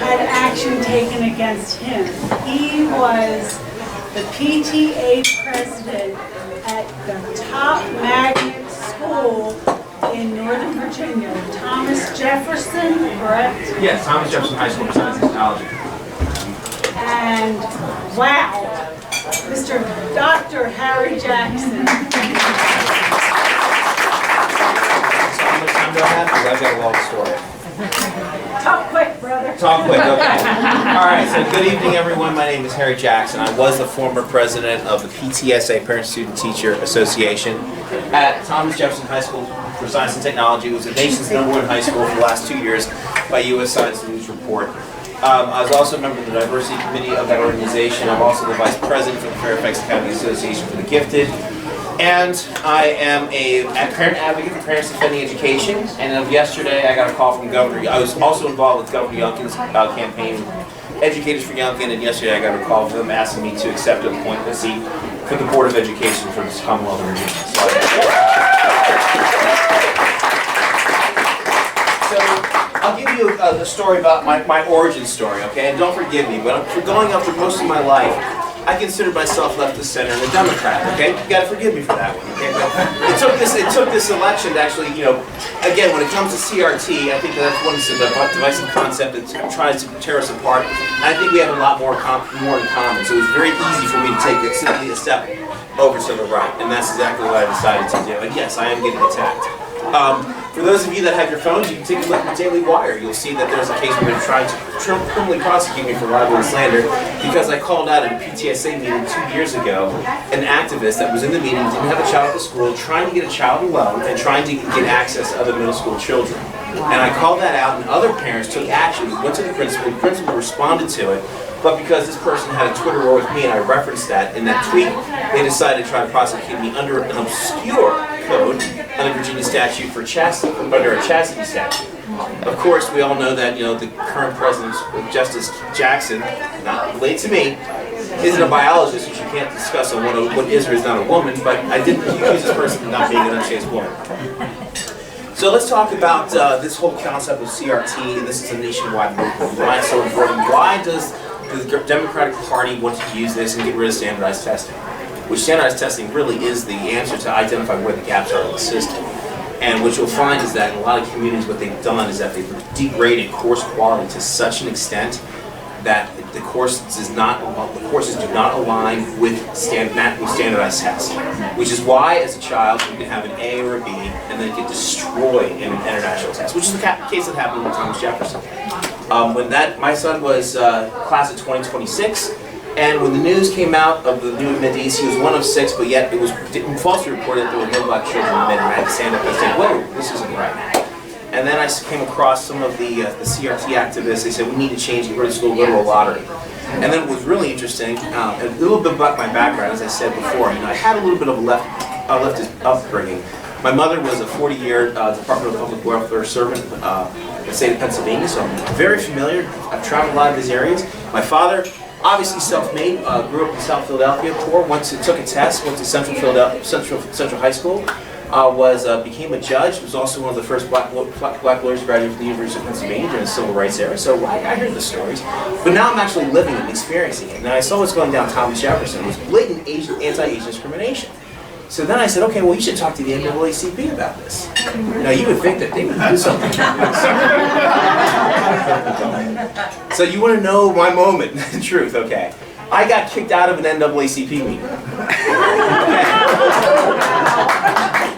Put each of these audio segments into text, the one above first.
had action taken against him. He was the PTA president at the top magnet school in Northern Virginia, Thomas Jefferson, correct? Yes, Thomas Jefferson High School for Science and Technology. And wow, Mr. Dr. Harry Jackson. How much time do I have? Because I've got a long story. Talk quick, brother. Talk quick, okay. All right, so good evening, everyone. My name is Harry Jackson. I was the former president of the PTSA, Parent Student Teacher Association, at Thomas Jefferson High School for Science and Technology. It was the nation's #1 high school for the last 2 years by U.S. Science News Report. I was also a member of the diversity committee of that organization. I'm also the vice president for the Fairfax County Association for the Gifted. And I am a parent advocate for parents defending education. And yesterday I got a call from Governor. I was also involved with Governor Youngkin's campaign, Educators for Youngkin, and yesterday I got a call from them asking me to accept an appointment seat for the Board of Education for the Commonwealth of Virginia. So I'll give you the story about my origin story, okay? And don't forgive me, but for going up for most of my life, I considered myself left of center and a Democrat, okay? You gotta forgive me for that one, okay? But it took this election to actually, again, when it comes to CRT, I think that's one divisive concept that tries to tear us apart. And I think we have a lot more in common. So it was very easy for me to take simply a step over to the right, and that's exactly what I decided to do. And yes, I am getting attacked. For those of you that have your phones, you can take a look at the Daily Wire. You'll see that there's a case where they're trying to criminally prosecute me for libel and slander because I called out at a PTSA meeting 2 years ago an activist that was in the meeting, didn't have a child at the school, trying to get a child alone and trying to get access to other middle school children. And I called that out, and other parents took action, went to the principal responded to it. But because this person had a Twitter war with me and I referenced that in that tweet, they decided to try to prosecute me under an obscure code under Virginia statute for under a chastity statute. Of course, we all know that the current president, Justice Jackson, not related to me, isn't a biologist, which you can't discuss on what is or is not a woman. But I did accuse this person of not being an unchaste woman. So let's talk about this whole concept of CRT, and this is a nationwide movement. Why it's so important? Why does the Democratic Party wants to use this and get rid of standardized testing, which standardized testing really is the answer to identify where the gaps are in the system. And what you'll find is that in a lot of communities, what they've done is that they've degraded course quality to such an extent that the courses do not align with standardized tests, which is why, as a child, you can have an A or a B and then get destroyed in an international test, which is the case that happened with Thomas Jefferson. My son was class of 2026, and when the news came out of the new admittees, he was one of 6, but yet it was falsely reported that there were no black children admitted. I had to stand up and say, whoa, this isn't right. And then I came across some of the CRT activists. They said, we need to change the school, go to a lottery. And then what was really interesting, a little bit about my background, as I said before, I had a little bit of a leftist upbringing. My mother was a 40-year Department of Public Welfare servant in the state of Pennsylvania, so I'm very familiar. I've traveled a lot of these areas. My father, obviously self-made, grew up in South Philadelphia, poor, took a test, went to Central High School, became a judge, was also one of the first black lawyers to graduate from the University of Pennsylvania during the Civil Rights era, so I heard the stories. But now I'm actually living and experiencing it. Now I saw what's going down Thomas Jefferson. It was blatant anti-Asian discrimination. So then I said, okay, well, you should talk to the NAACP about this. Now, you would think that they would do something about this. So you want to know my moment, the truth, okay. I got kicked out of an NAACP meeting.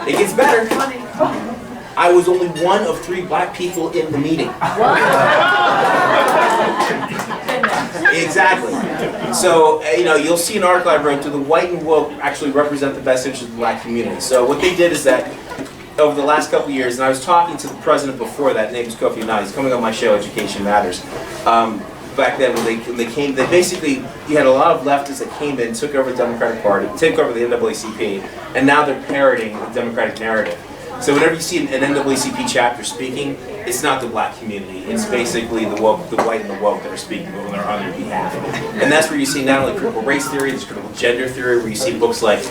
It gets better. I was only one of 3 black people in the meeting. Exactly. So, you'll see an article I wrote, "Do the white and woke actually represent the best interests of the black community?" So what they did is that over the last couple of years, and I was talking to the president before that, his name is Kofi Annan, he's coming on my show, Education Matters. Back then, when they came, you had a lot of leftists that came in, took over the Democratic Party, took over the NAACP, and now they're parroting the Democratic narrative. So whenever you see an NAACP chapter speaking, it's not the black community. It's basically the white and the woke that are speaking on their behalf. And that's where you see not only critical race theory, there's critical gender theory, where you see books like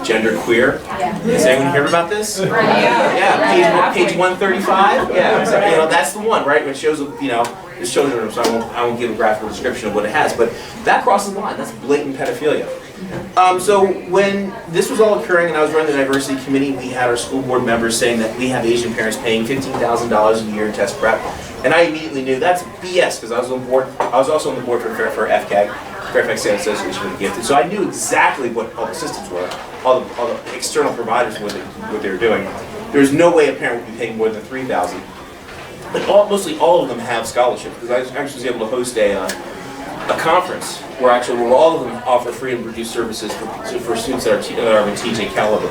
Gender Queer. Has anyone heard about this? Yeah, Page 135? Yeah, so, you know, that's the one, right? Which shows, you know, it's children, so I won't give a graphical description of what it has, but that crosses the line. That's blatant pedophilia. So when this was all occurring and I was running the diversity committee, we had our school board members saying that we have Asian parents paying $15,000 a year in test prep. And I immediately knew that's BS because I was on board. I was also on the board for FCAG, Fairfax State Association for the Gifted. So I knew exactly what all the systems were, all the external providers, what they were doing. There's no way a parent would be paying more than $3,000. But mostly all of them have scholarships because I actually was able to host a conference where all of them offer free and reduced services for students that are in TJ caliber.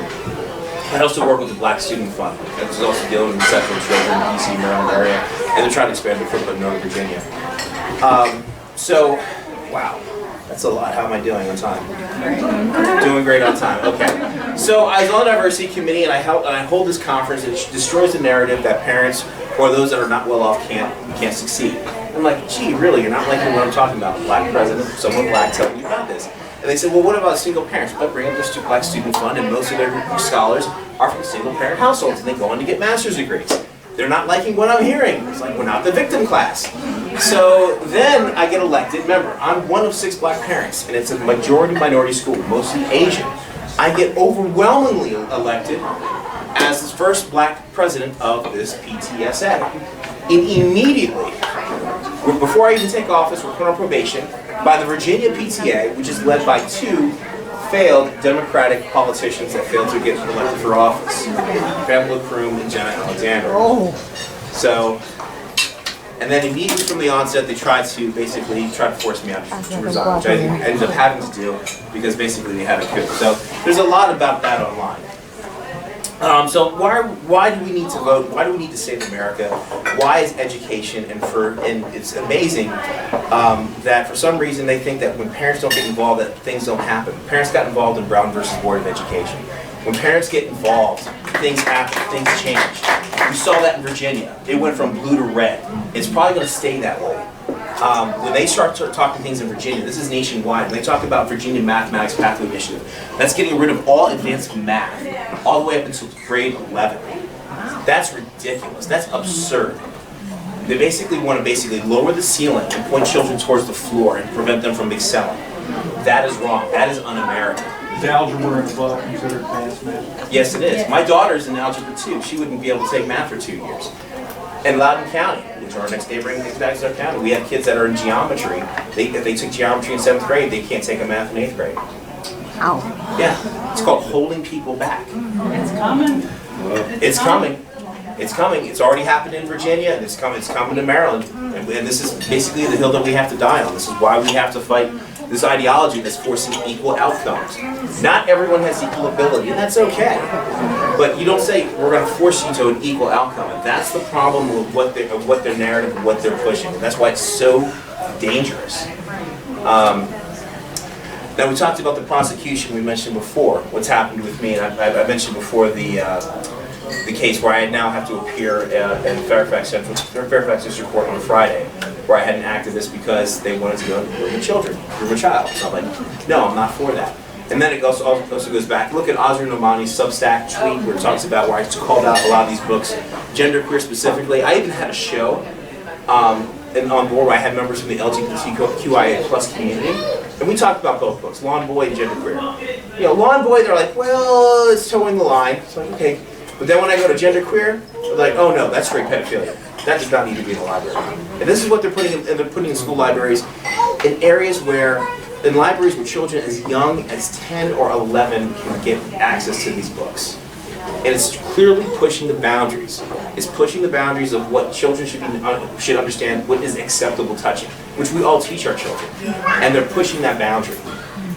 I also work with the Black Student Fund, that is also dealing with sexual children in the DC, Maryland area, and they're trying to expand their footprint in Northern Virginia. So, wow, that's a lot. How am I doing on time? Doing great on time. Okay. So I was on the diversity committee, and I hold this conference. It destroys the narrative that parents or those that are not well off can't succeed. I'm like, gee, really? You're not liking what I'm talking about? Black president, someone black telling you about this. And they said, well, what about single parents? Well, bring up the Black Student Fund, and most of their scholars are from single parent households, and they go on to get master's degrees. They're not liking what I'm hearing. It's like, we're not the victim class. So then I get elected. Remember, I'm one of 6 black parents, and it's a majority minority school, mostly Asian. I get overwhelmingly elected as the first black president of this PTSA. And immediately, before I even take office, we're put on probation by the Virginia PTA, which is led by 2 failed Democratic politicians that failed to get elected for office. Pamela Croom and Jenna Alexander. So, and then immediately from the onset, they tried to force me out to resign, which I ended up having to do because basically they had a coup. So there's a lot about that online. So why do we need to vote? Why do we need to save America? Why is education and it's amazing that for some reason they think that when parents don't get involved that things don't happen. Parents got involved in Brown versus Board of Education. When parents get involved, things happen, things change. We saw that in Virginia. It went from blue to red. It's probably going to stay that way. When they start talking things in Virginia, this is nationwide, when they talk about Virginia Mathematics Pathway Initiative, that's getting rid of all advanced math, all the way up until grade 11. That's ridiculous. That's absurd. They basically want to lower the ceiling and point children towards the floor and prevent them from excelling. That is wrong. That is un-American. Is algebra and above considered advanced math? Yes, it is. My daughter's in algebra 2. She wouldn't be able to take math for 2 years. In Loudoun County, which are our next neighboring county, we have kids that are in geometry. If they took geometry in 7th grade, they can't take a math in 8th grade. Ow. Yeah, it's called holding people back. It's coming. It's coming. It's coming. It's already happened in Virginia, and it's coming to Maryland. And this is basically the hill that we have to die on. This is why we have to fight this ideology that's forcing equal outcomes. Not everyone has equal ability, and that's okay. But you don't say, we're going to force you to an equal outcome. And that's the problem with what their narrative and what they're pushing. And that's why it's so dangerous. Now we talked about the prosecution we mentioned before, what's happened with me. And I mentioned before the case where I now have to appear in Fairfax District Court on Friday, where I had an activist because they wanted to go and groom a child. So I'm like, no, I'm not for that. And then it also goes back. Look at Azra Nomani's Substack tweet where it talks about where I called out a lot of these books, genderqueer specifically. I even had a show on board where I had members from the LGBTQIA plus community, and we talked about both books, Law and Boy and Genderqueer. You know, Law and Boy, they're like, well, it's towing the line. It's like, okay. But then when I go to Genderqueer, they're like, oh no, that's straight pedophilia. That does not need to be in the library. And this is what they're putting in school libraries, in areas where, in libraries where children as young as 10 or 11 can get access to these books. And it's clearly pushing the boundaries. It's pushing the boundaries of what children should understand, what is acceptable touching, which we all teach our children. And they're pushing that boundary.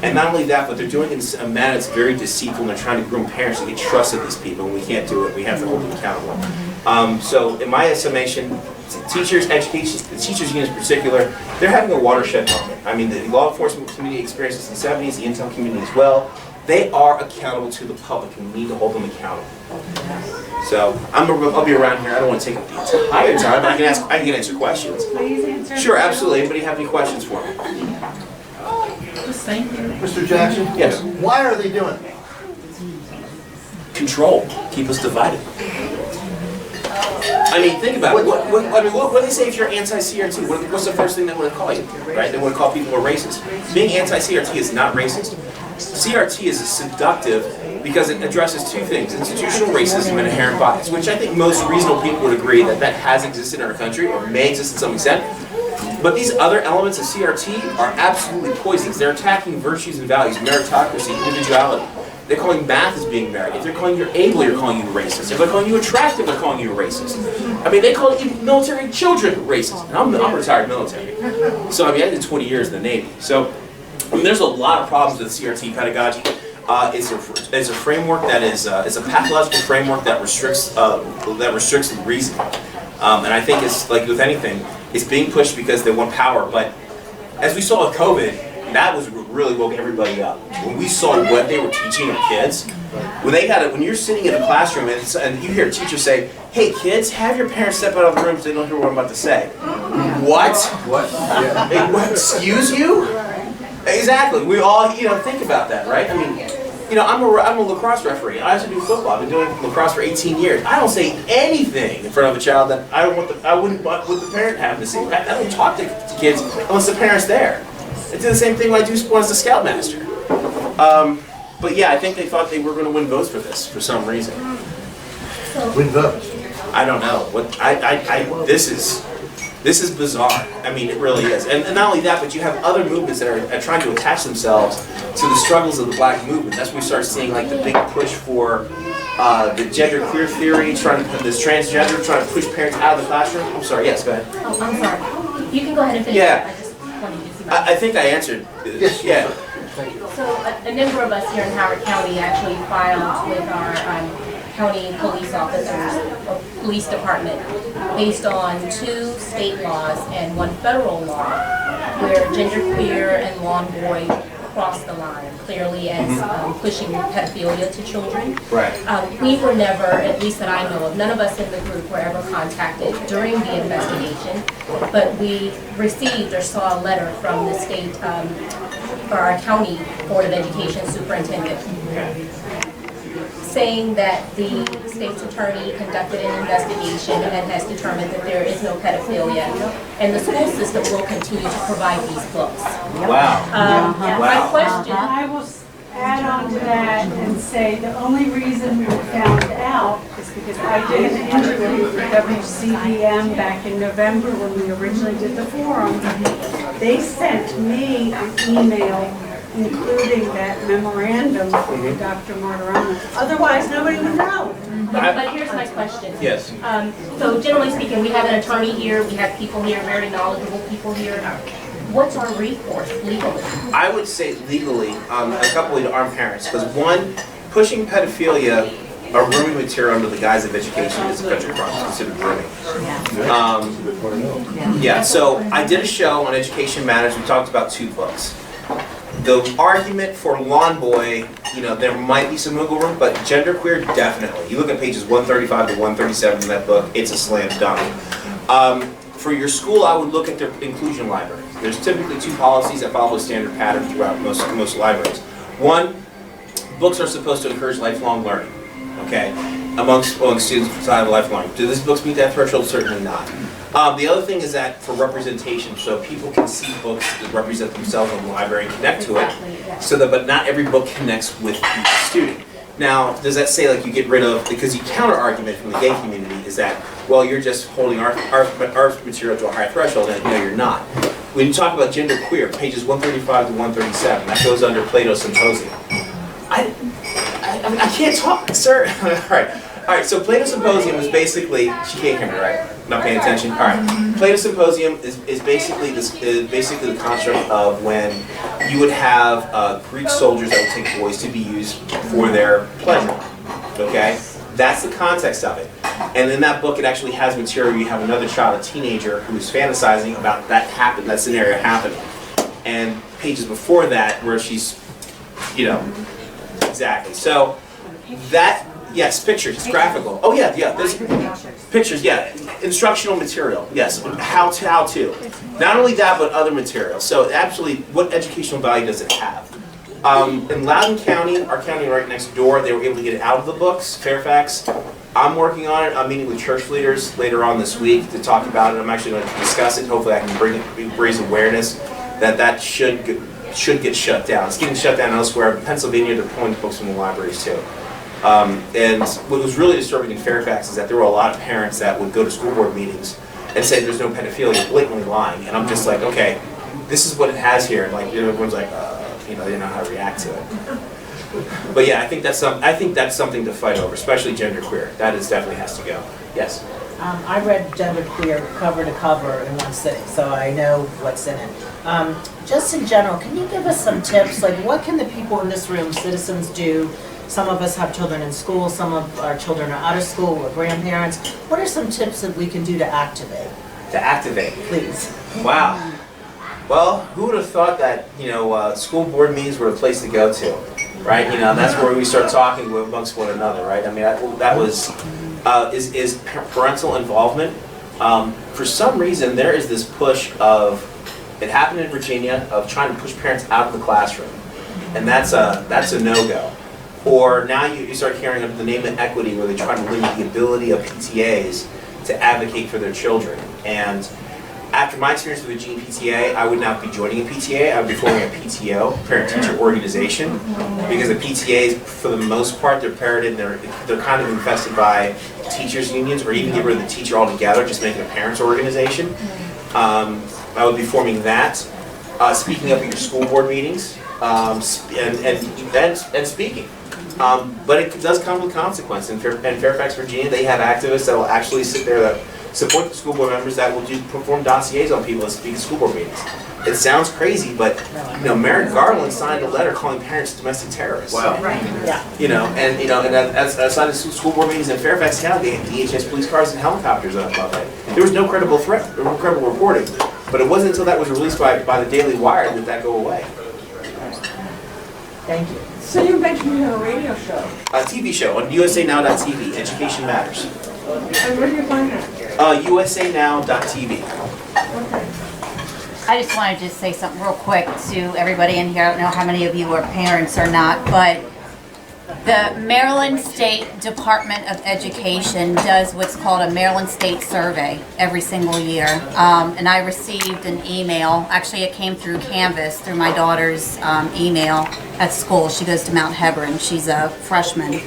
And not only that, but they're doing it in a manner that's very deceitful, and they're trying to groom parents to get trust of these people, and we can't do it. We have to hold them accountable. So in my estimation, teachers, education, the teachers union in particular, they're having a watershed moment. I mean, the law enforcement community experienced this in the 70s, the intel community as well. They are accountable to the public, and we need to hold them accountable. So I'll be around here. I don't want to take up the entire time, but I can answer questions. Please answer. Sure, absolutely. Anybody have any questions for me? Thank you. Mr. Jackson? Yes. Why are they doing it? Control. Keep us divided. I mean, think about it. What do they say if you're anti-CRT? What's the first thing they want to call you, right? They want to call people a racist. Being anti-CRT is not racist. CRT is seductive because it addresses two things: institutional racism and inherent bias, which I think most reasonable people would agree that has existed in our country, or may exist to some extent. But these other elements of CRT are absolutely poisonous. They're attacking virtues and values, meritocracy, individuality. They're calling math as being merit. If they're calling you able, you're calling you racist. If they're calling you attractive, they're calling you a racist. I mean, they call even military children racist. And I'm retired military. So, I mean, I did 20 years in the Navy. So, I mean, there's a lot of problems with CRT pedagogy. It's a framework that is a pathological framework that restricts reason. And I think it's like with anything, it's being pushed because they want power. But as we saw with COVID, that was really woke everybody up. When we saw what they were teaching our kids, when you're sitting in a classroom and you hear a teacher say, "Hey kids, have your parents step out of the room so they don't hear what I'm about to say." What? Yeah. Hey, what? Excuse you? Exactly. We all, think about that, right? I mean, I'm a lacrosse referee. I also do football. I've been doing lacrosse for 18 years. I don't say anything in front of a child that I wouldn't want the parent have to see. I don't talk to kids unless the parent's there. I do the same thing when I do sports as a scoutmaster. But yeah, I think they thought they were going to win votes for this for some reason. Win votes. I don't know. This is bizarre. I mean, it really is. And not only that, but you have other movements that are trying to attach themselves to the struggles of the black movement. That's when we start seeing like the big push for the gender queer theory, this transgender, trying to push parents out of the classroom. I'm sorry. Yes, go ahead. Oh, I'm sorry. You can go ahead and finish. Yeah. I just wanted to see. I think I answered. Yes. Yeah. So a number of us here in Howard County actually filed with our county police officers, or police department, based on 2 state laws and 1 federal law where genderqueer and lawn boy cross the line clearly as pushing pedophilia to children. Right. We were never, at least that I know of, none of us in the group were ever contacted during the investigation, but we received or saw a letter from the state, or our county Board of Education superintendent, saying that the state's attorney conducted an investigation and has determined that there is no pedophilia, and the school system will continue to provide these books. Wow. My question. I will add on to that and say the only reason we found out is because I did an interview for WCBM back in November when we originally did the forum. They sent me an email including that memorandum from Dr. Martirano. Otherwise, nobody would know. But here's my question. Yes. So generally speaking, we have an attorney here, we have people here, very knowledgeable people here. What's our recourse legally? I would say legally, a couple of armed parents, because one, pushing pedophilia or grooming material under the guise of education is a federal crime, considered grooming. Yeah, so I did a show on education matters. We talked about 2 books. The argument for Lawn Boy, there might be some wiggle room, but genderqueer, definitely. You look at pages 135 to 137 in that book, it's a slam dunk. For your school, I would look at their inclusion library. There's typically 2 policies that follow a standard pattern throughout most libraries. One, books are supposed to encourage lifelong learning, okay, amongst students outside of lifelong learning. Do these books meet that threshold? Certainly not. The other thing is that for representation, so people can see books that represent themselves in the library and connect to it, but not every book connects with each student. Now, does that say like you get rid of, because the counter argument from the gay community is that, well, you're just holding our material to a higher threshold, and no, you're not. When you talk about genderqueer, pages 135 to 137, that goes under Plato's Symposium. I can't talk, sir. All right, so Plato's Symposium is basically, she can't hear me, right? Not paying attention? All right. Plato's Symposium is basically the construct of when you would have Greek soldiers that would take boys to be used for their pleasure, okay? That's the context of it. And in that book, it actually has material. You have another child, a teenager, who's fantasizing about that scenario happening. And pages before that, where she's, exactly. So that, yes, pictures, it's graphical. Oh yeah, there's pictures, yeah. Instructional material, yes. How to. Not only that, but other material. So absolutely, what educational value does it have? In Loudoun County, our county right next door, they were able to get it out of the books, Fairfax. I'm working on it. I'm meeting with church leaders later on this week to talk about it. I'm actually going to discuss it. Hopefully I can raise awareness that should get shut down. It's getting shut down elsewhere. In Pennsylvania, they're pulling books from the libraries too. And what was really disturbing in Fairfax is that there were a lot of parents that would go to school board meetings and say there's no pedophilia, blatantly lying. And I'm just like, okay, this is what it has here. And like everyone's like, they don't know how to react to it. But yeah, I think that's something to fight over, especially genderqueer. That definitely has to go. Yes. I read genderqueer cover to cover in one sitting, so I know what's in it. Just in general, can you give us some tips? Like, what can the people in this room, citizens, do? Some of us have children in school, some of our children are out of school, we're grandparents. What are some tips that we can do to activate? To activate? Please. Wow. Well, who would have thought that, school board meetings were a place to go to, right? That's where we start talking amongst one another, right? I mean, that was, is parental involvement. For some reason, there is this push of, it happened in Virginia, of trying to push parents out of the classroom. And that's a no-go. Or now you start hearing under the name of equity where they try to limit the ability of PTAs to advocate for their children. And after my experience with the Virginia PTA, I would not be joining a PTA. I would be forming a PTO, parent-teacher organization, because the PTAs, for the most part, they're parroted. They're kind of infested by teachers' unions, or even get rid of the teacher altogether, just making a parents' organization. I would be forming that. Speaking up at your school board meetings, and speaking. But it does come with consequence. In Fairfax, Virginia, they have activists that will actually sit there that support the school board members that will perform dossiers on people that speak at school board meetings. It sounds crazy, but Merrick Garland signed a letter calling parents domestic terrorists. Wow. Right. Yeah. And outside of school board meetings in Fairfax County, they had DHS police cars and helicopters above it. There was no credible threat, there was no credible reporting. But it wasn't until that was released by the Daily Wire did that go away. Thank you. So you mentioned you have a radio show. A TV show on usanow.tv, Education Matters. And where do you find that? usanow.tv. Okay. I just wanted to say something real quick to everybody in here. I don't know how many of you are parents or not, but the Maryland State Department of Education does what's called a Maryland State Survey every single year. And I received an email, actually it came through Canvas, through my daughter's email at school. She goes to Mount Hebron, she's a freshman,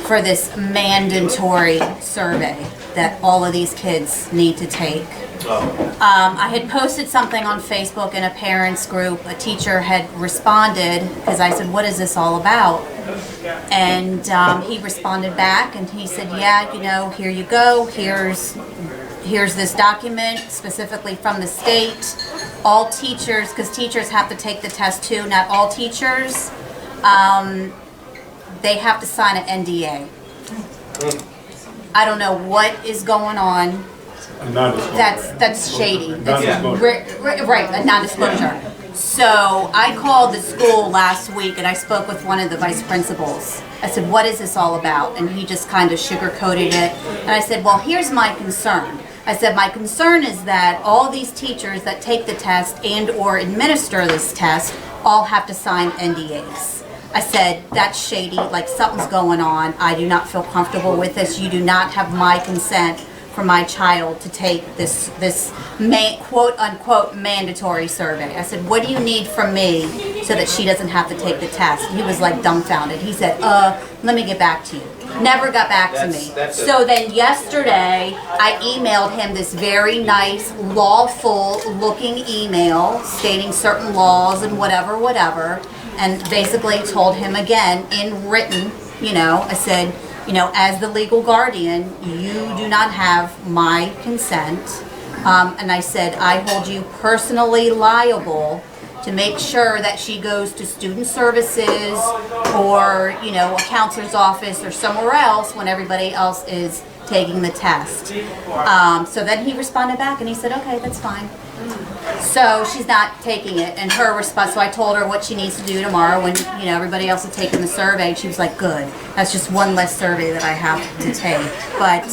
for this mandatory survey that all of these kids need to take. I had posted something on Facebook in a parents group. A teacher had responded because I said, what is this all about? And he responded back and he said, yeah, here you go. Here's this document specifically from the state. All teachers, because teachers have to take the test too, not all teachers, they have to sign an NDA. I don't know what is going on. That's shady. Right, a non-disclosure. So I called the school last week and I spoke with one of the vice principals. I said, what is this all about? And he just kind of sugarcoated it. And I said, well, here's my concern. I said, my concern is that all these teachers that take the test and or administer this test all have to sign NDAs. I said, that's shady, like something's going on. I do not feel comfortable with this. You do not have my consent for my child to take this quote unquote mandatory survey. I said, what do you need from me so that she doesn't have to take the test? He was like dumbfounded. He said, let me get back to you. Never got back to me. So then yesterday, I emailed him this very nice, lawful looking email stating certain laws and whatever, and basically told him again in written, I said, as the legal guardian, you do not have my consent. And I said, I hold you personally liable to make sure that she goes to student services or, a counselor's office or somewhere else when everybody else is taking the test. So then he responded back and he said, okay, that's fine. So she's not taking it, and her response, so I told her what she needs to do tomorrow when, everybody else is taking the survey. She was like, good. That's just one less survey that I have to take. But,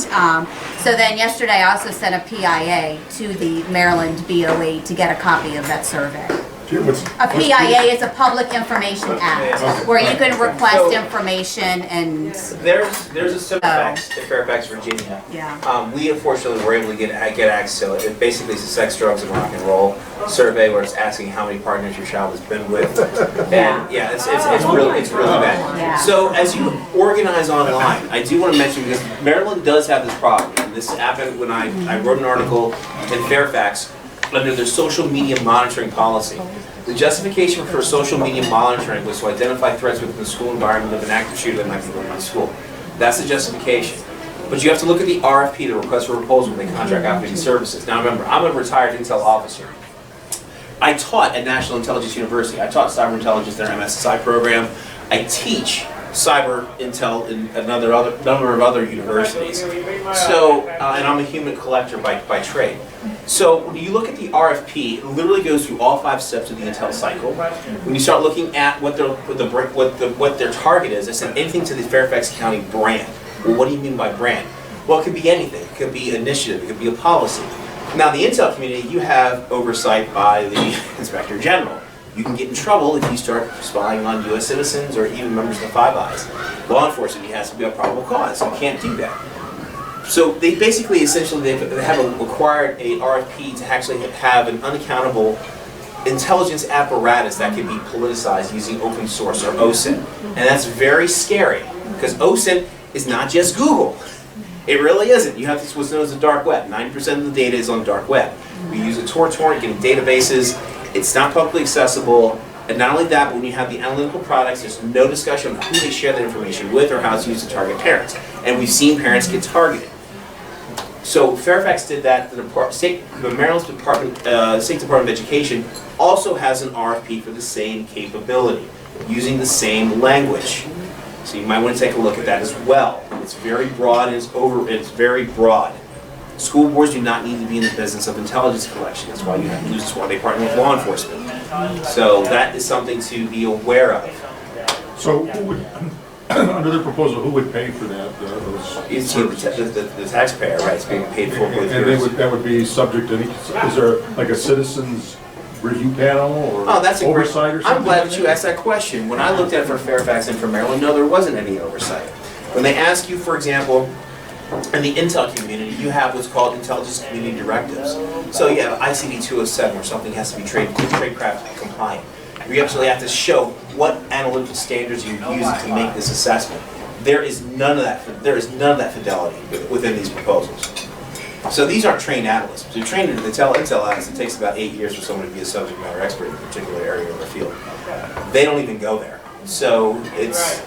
so then yesterday I also sent a PIA to the Maryland BOE to get a copy of that survey. A PIA is a Public Information Act, where you can request information and, There's a Symphofax in Fairfax, Virginia. yeah. We unfortunately were able to get access to it. It basically is a sex, drugs, and rock and roll survey where it's asking how many partners your child has been with. And yeah, it's really bad. Yeah. So as you organize online, I do want to mention, because Maryland does have this problem, and this happened when I wrote an article in Fairfax under their social media monitoring policy. The justification for social media monitoring was to identify threats within the school environment of an active shooter that might be going on in school. That's the justification. But you have to look at the RFP, the request for proposal, when they contract out for these services. Now remember, I'm a retired Intel officer. I taught at National Intelligence University. I taught cyber intelligence in their MSSI program. I teach cyber intel in a number of other universities. So, and I'm a human collector by trade. So when you look at the RFP, it literally goes through all 5 steps of the intel cycle. When you start looking at what their target is, I said anything to the Fairfax County brand. Well, what do you mean by brand? Well, it could be anything. It could be initiative. It could be a policy. Now, the intel community, you have oversight by the Inspector General. You can get in trouble if you start spying on U.S. citizens or even members of the Five Eyes. Law enforcement has to be a probable cause. You can't do that. So they basically, essentially, they have required a RFP to actually have an unaccountable intelligence apparatus that can be politicized using open source or OSINT. And that's very scary, because OSINT is not just Google. It really isn't. You have what's known as the dark web. 90% of the data is on the dark web. We use a torrent, getting databases. It's not publicly accessible. And not only that, but when you have the analytical products, there's no discussion on who they share that information with or how it's used to target parents. And we've seen parents get targeted. So Fairfax did that. The Maryland's State Department of Education also has an RFP for the same capability, using the same language. So you might want to take a look at that as well. It's very broad and it's very broad. School boards do not need to be in the business of intelligence collection. That's why that's why they partner with law enforcement. So that is something to be aware of. So who would, under the proposal, who would pay for that? It's the taxpayer, right? It's being paid for. And that would be subject to any, is there like a citizens review panel or oversight or something? I'm glad that you asked that question. When I looked at it for Fairfax and for Maryland, no, there wasn't any oversight. When they ask you, for example, in the intel community, you have what's called intelligence community directives. So you have ICD 207, where something has to be tradecraft compliant. You actually have to show what analytical standards you're using to make this assessment. There is none of that. There is none of that fidelity within these proposals. So these aren't trained analysts. So you're trained in the intel analyst. It takes about 8 years for someone to be a subject matter expert in a particular area of the field. They don't even go there. So it's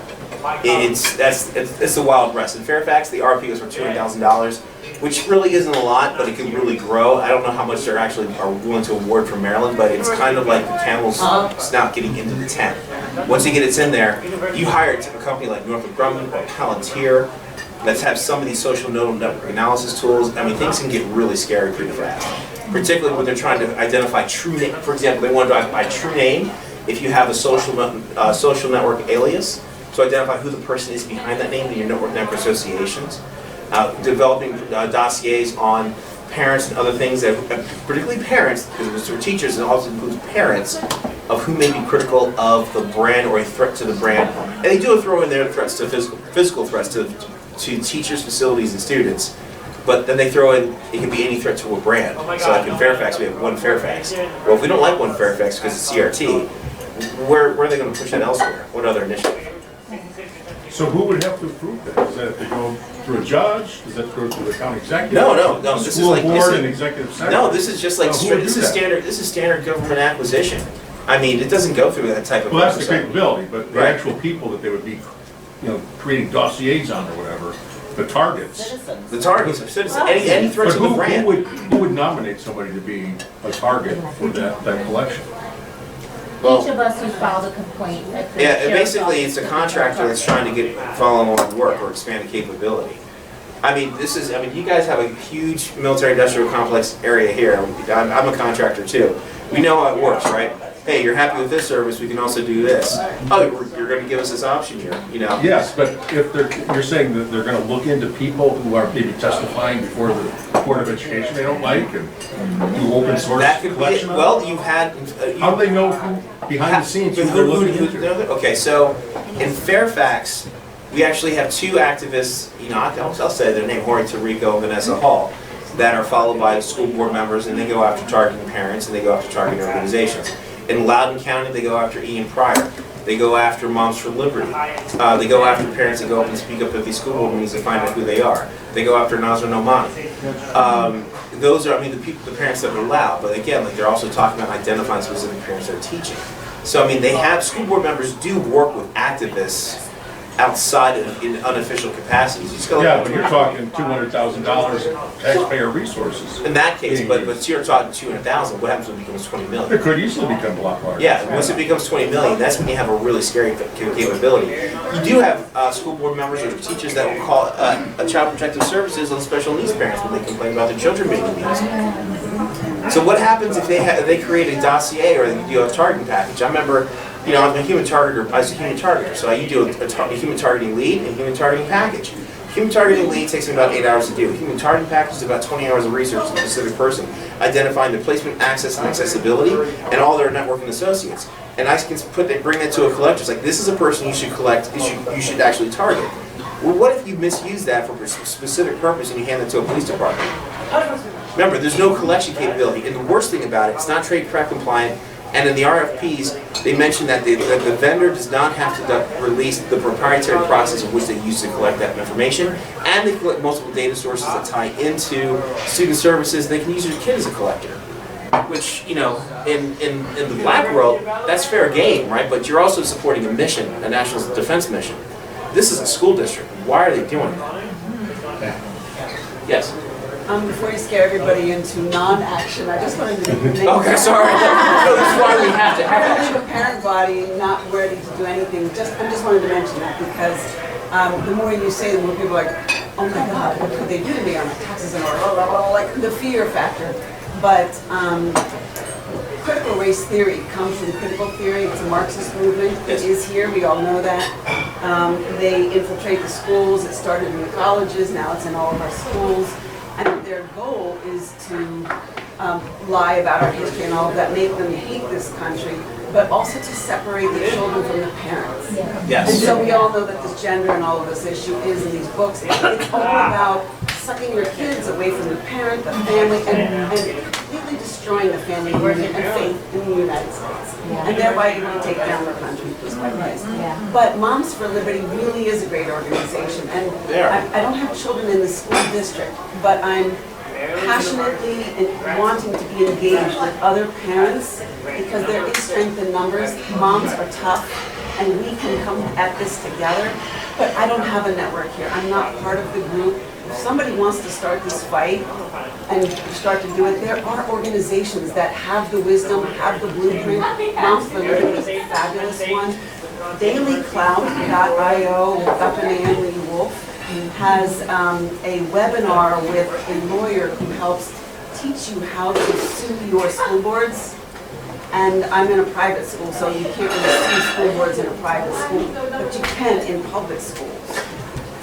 the Wild West. In Fairfax, the RFP was for $200,000, which really isn't a lot, but it can really grow. I don't know how much they actually are willing to award for Maryland, but it's kind of like the camel's snout getting into the tent. Once you get it in there, you hire a company like Northrop Grumman or Palantir. Let's have some of these social network analysis tools. I mean, things can get really scary pretty fast, particularly when they're trying to identify true name. For example, they want to identify true name if you have a social network alias, to identify who the person is behind that name in your network associations. Developing dossiers on parents and other things, that, particularly parents, because it was for teachers, it also includes parents of who may be critical of the brand or a threat to the brand. And they do throw in there threats to physical threats to teachers, facilities, and students. But then they throw in, it can be any threat to a brand. So like in Fairfax, we have one Fairfax. Well, if we don't like one Fairfax because it's CRT, where are they going to push that elsewhere? What other initiative? So who would have to approve that? Does that have to go through a judge? Does that go through the county executive? No. This is like board and executive secretary? No, this is just like this is standard government acquisition. I mean, it doesn't go through that type of. Well, that's the capability, but the Right. actual people that they would be, creating dossiers on or whatever, the targets. Citizens. The targets of citizens, any threat But to the brand. who would nominate somebody to be a target for that collection? Well, Each of us who filed a complaint at the yeah, sheriff's basically office it's a contractor that's trying to follow on work or expand the capability. I mean, you guys have a huge military industrial complex area here. I'm a contractor too. We know how it works, right? hey, you're happy with this service, we can also do this. Oh, you're going to give us this option here, you know? Yes, but if you're saying that they're gonna look into people who are maybe testifying before the Board of Education they don't like, and do open source That could be, collection of well, you've had. how do they know who, behind the scenes, who they're looking into? Okay, so in Fairfax, we actually have two activists, you know, I'll say their name, Jorge Tarico and Vanessa Hall, that are followed by school board members, and they go after targeting parents, and they go after targeting organizations. In Loudoun County, they go after Ian Pryor. They go after Moms for Liberty. They go after parents that go up and speak up at these school board meetings and find out who they are. They go after Nazar Nomani. Those are, I mean, the parents that are loud, but again, like they're also talking about identifying specific parents that are teaching. So, I mean, they have, school board members do work with activists outside of, in unofficial capacities. You just go, Yeah, but you're talking $200,000 in taxpayer resources. in that case, but you're talking 200,000, what happens when it becomes 20 million? It could easily become a lot larger. Yeah, once it becomes 20 million, that's when you have a really scary capability. You do have school board members or teachers that will call Child Protective Services on special needs parents when they complain about their children being abused. So what happens if they create a dossier or they do a targeting package? I remember, you know, I'm a human targeter, so I do a human targeting lead and human targeting package. Human targeting lead takes me about 8 hours to do. Human targeting package is about 20 hours of research on a specific person, identifying the placement, access, and accessibility, and all their networking associates. And I can bring that to a collector. It's like, this is a person you should collect, you should actually target. Well, what if you misuse that for a specific purpose and you hand it to a police department? Remember, there's no collection capability, and the worst thing about it, it's not trade craft compliant. And in the RFPs, they mentioned that the vendor does not have to release the proprietary process of which they use to collect that information, and they collect multiple data sources that tie into student services. They can use your kid as a collector, which, you know, in the black world, that's fair game, right? But you're also supporting a mission, a national defense mission. This is a school district. Why are they doing that? Yes. Before you scare everybody into non-action, I just wanted to make Okay, sorry. No, that's why we have to have I action. believe a parent body not ready to do anything. I just wanted to mention that because the more you say, the more people are like, oh my God, what could they do to me on my taxes and all, like the fear factor. But critical race theory comes from critical theory. It's a Marxist movement. It is here. We all know that. They infiltrate the schools. It started in the colleges. Now it's in all of our schools. And their goal is to lie about our history and all of that, make them hate this country, but also to separate the children from the parents. Yes. And so we all know that this gender and all of this issue is in these books. It's all about sucking your kids away from the parent, the family, and completely destroying the family unit and faith in the United States. And thereby it will take down the country, just like this. But Moms for Liberty really is a great organization. And I don't have children in the school district, but I'm passionately and wanting to be engaged with other parents because there is strength in numbers. Moms are tough and we can come at this together, but I don't have a network here. I'm not part of the group. If somebody wants to start this fight and start to do it, there are organizations that have the wisdom, have the blueprint. Moms for Liberty is a fabulous one. DailyCloud.io with Dr. Naomi Wolf has a webinar with a lawyer who helps teach you how to sue your school boards. And I'm in a private school, so you can't really sue school boards in a private school, but you can in public schools.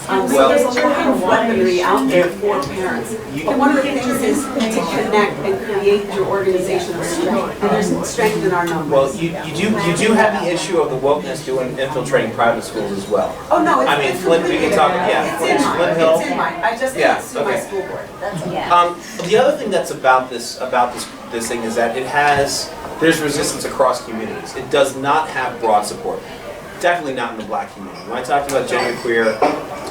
So there's a lot of weaponry out there for parents. But one of the things is to connect and create your organization of strength. And there's strength in our numbers. Well, you do have the issue of the wokeness doing infiltrating private schools as well. Oh, no, I mean, Flint, we can talk, yeah, Flint Hill. It's in mine. I just can't sue my school board. That's all. The other thing that's about this thing is that there's resistance across communities. It does not have broad support. Definitely not in the black community. When I talked about genderqueer,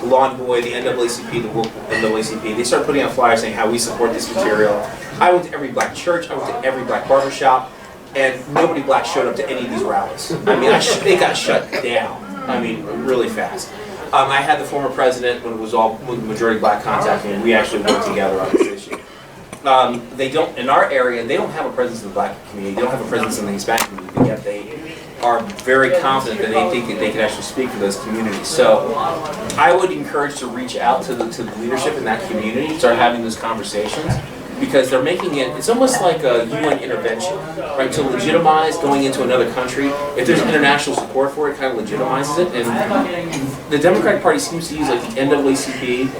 Law and Boy, the NAACP, the woke NAACP, they started putting out flyers saying how we support this material. I went to every black church, I went to every black barbershop, and nobody black showed up to any of these rallies. I mean, they got shut down. I mean, really fast. I had the former president, when it was all majority black, contact me, and we actually worked together on this issue. They don't, in our area, they don't have a presence in the black community, they don't have a presence in the Hispanic community, but yet they are very confident that they think that they can actually speak for those communities. So I would encourage to reach out to the leadership in that community, start having those conversations. because they're making it, it's almost like a UN intervention, right, to legitimize going into another country. If there's international support for it, it kind of legitimizes it, and the Democratic Party seems to use like the NAACP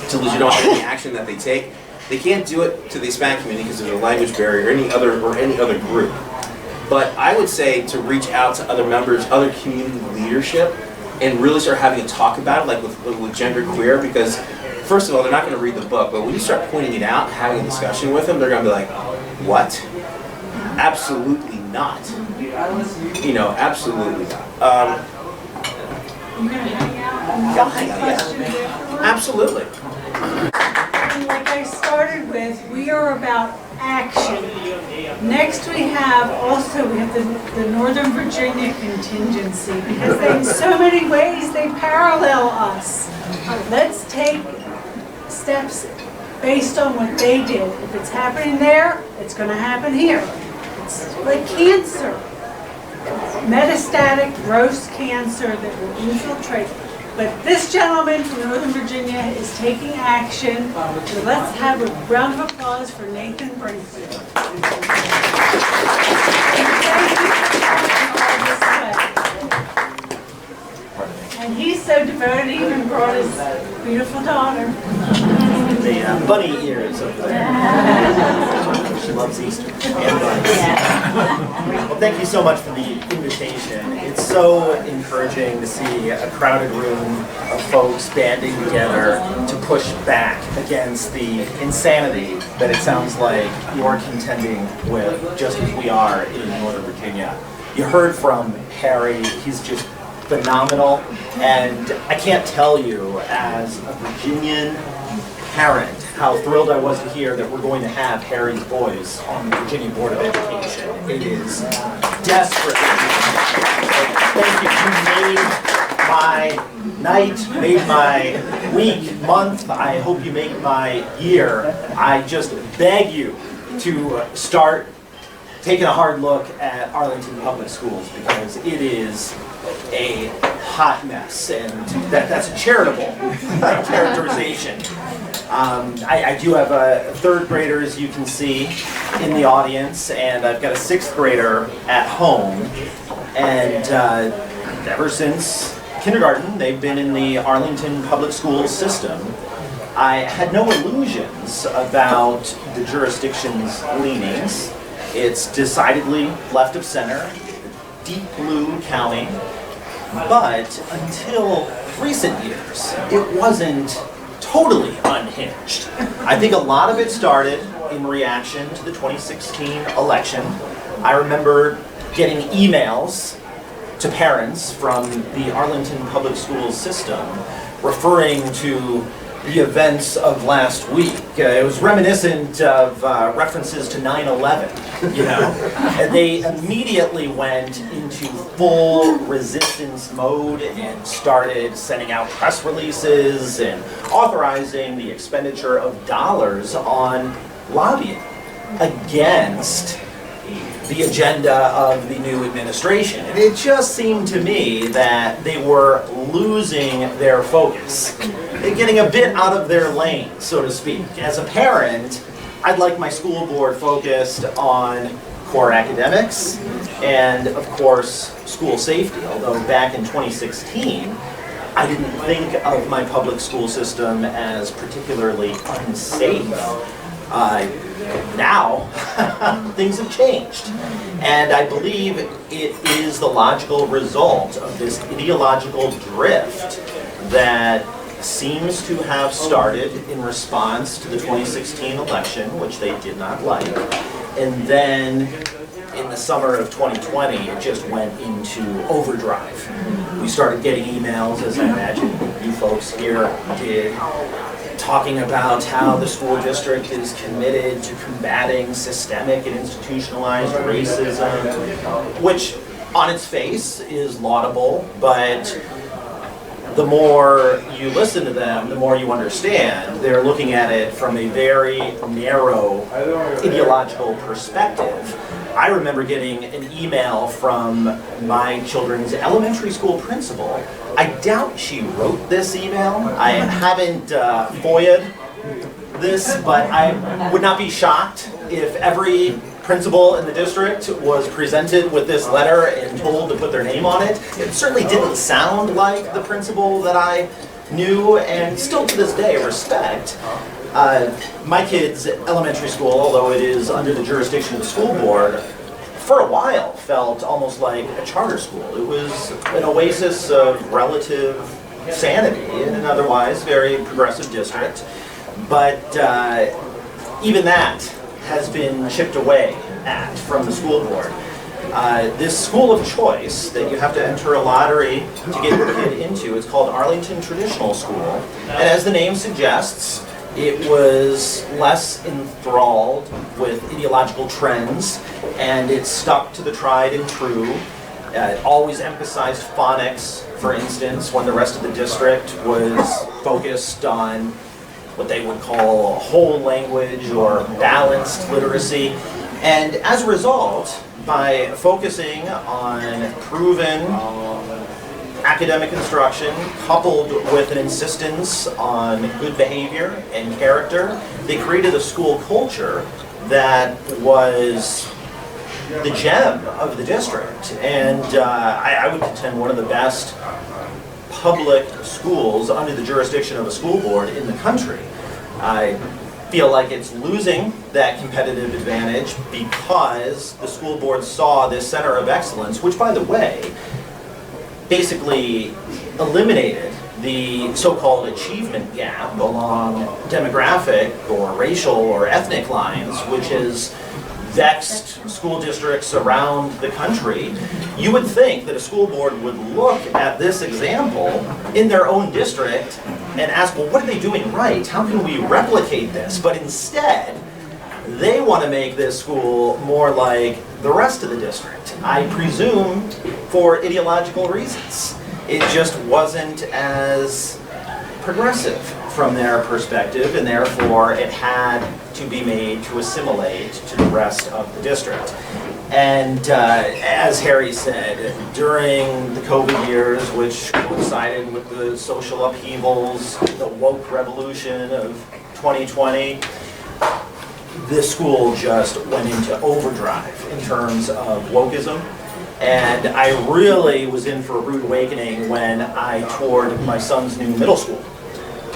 to legitimize any action that they take. They can't do it to the Hispanic community because there's a language barrier, or any other group. But I would say to reach out to other members, other community leadership, and really start having a talk about it, like with genderqueer, because first of all, they're not going to read the book, but when you start pointing it out, having a discussion with them, they're going to be like, what? Absolutely not. You know, absolutely not. You gonna hang out and ask questions afterwards? Absolutely. And like I started with, we are about action. Next we have the Northern Virginia Contingency, because they, in so many ways they parallel us. Let's take steps based on what they did. If it's happening there, it's going to happen here. It's like cancer. Metastatic, gross cancer that will infiltrate. But this gentleman from Northern Virginia is taking action. So let's have a round of applause for Nathan Brinkman. And he's so devoted, he even brought his beautiful daughter. The bunny ears over there. She loves Easter and bunnies. Well, thank you so much for the invitation. It's so encouraging to see a crowded room of folks banding together to push back against the insanity that it sounds like you're contending with, just as we are in Northern Virginia. You heard from Harry. He's just phenomenal, and I can't tell you, as a Virginian parent, how thrilled I was to hear that we're going to have Harry's boys on the Virginia Board of Education. It is desperate. Thank you. You made my night, made my week, month. I hope you make my year. I just beg you to start taking a hard look at Arlington Public Schools, because it is a hot mess, and that's a charitable characterization. I do have a third grader, as you can see, in the audience, and I've got a sixth grader at home, and ever since kindergarten, they've been in the Arlington Public Schools system. I had no illusions about the jurisdiction's leanings. It's decidedly left of center, deep blue county, but until recent years, it wasn't totally unhinged. I think a lot of it started in reaction to the 2016 election. I remember getting emails to parents from the Arlington Public Schools system referring to the events of last week. It was reminiscent of references to 9/11, you know, and they immediately went into full resistance mode and started sending out press releases and authorizing the expenditure of dollars on lobbying against the agenda of the new administration. And it just seemed to me that they were losing their focus. They're getting a bit out of their lane, so to speak. As a parent, I'd like my school board focused on core academics and, of course, school safety. Although back in 2016, I didn't think of my public school system as particularly unsafe. Now, things have changed, and I believe it is the logical result of this ideological drift that seems to have started in response to the 2016 election, which they did not like, and then in the summer of 2020, it just went into overdrive. We started getting emails, as I imagine you folks here did, talking about how the school district is committed to combating systemic and institutionalized racism, which on its face is laudable, but the more you listen to them, the more you understand they're looking at it from a very narrow ideological perspective. I remember getting an email from my children's elementary school principal. I doubt she wrote this email. I haven't FOIA'd this, but I would not be shocked if every principal in the district was presented with this letter and told to put their name on it. It certainly didn't sound like the principal that I knew and still to this day respect. My kids' elementary school, although it is under the jurisdiction of the school board, for a while felt almost like a charter school. It was an oasis of relative sanity in an otherwise very progressive district. But even that has been chipped away at from the school board. This school of choice that you have to enter a lottery to get your kid into is called Arlington Traditional School. And as the name suggests, it was less enthralled with ideological trends, and it stuck to the tried and true. It always emphasized phonics, for instance, when the rest of the district was focused on what they would call whole language or balanced literacy. And as a result, by focusing on proven academic instruction coupled with an insistence on good behavior and character, they created a school culture that was the gem of the district. And I would contend one of the best public schools under the jurisdiction of a school board in the country. I feel like it's losing that competitive advantage because the school board saw this center of excellence, which, by the way, basically eliminated the so-called achievement gap along demographic or racial or ethnic lines, which has vexed school districts around the country. You would think that a school board would look at this example in their own district and ask, well, what are they doing right? How can we replicate this? But instead, they want to make this school more like the rest of the district. I presume for ideological reasons. It just wasn't as progressive from their perspective, and therefore it had to be made to assimilate to the rest of the district. And as Harry said, during the COVID years, which coincided with the social upheavals, the woke revolution of 2020, this school just went into overdrive in terms of wokeism. And I really was in for a rude awakening when I toured my son's new middle school.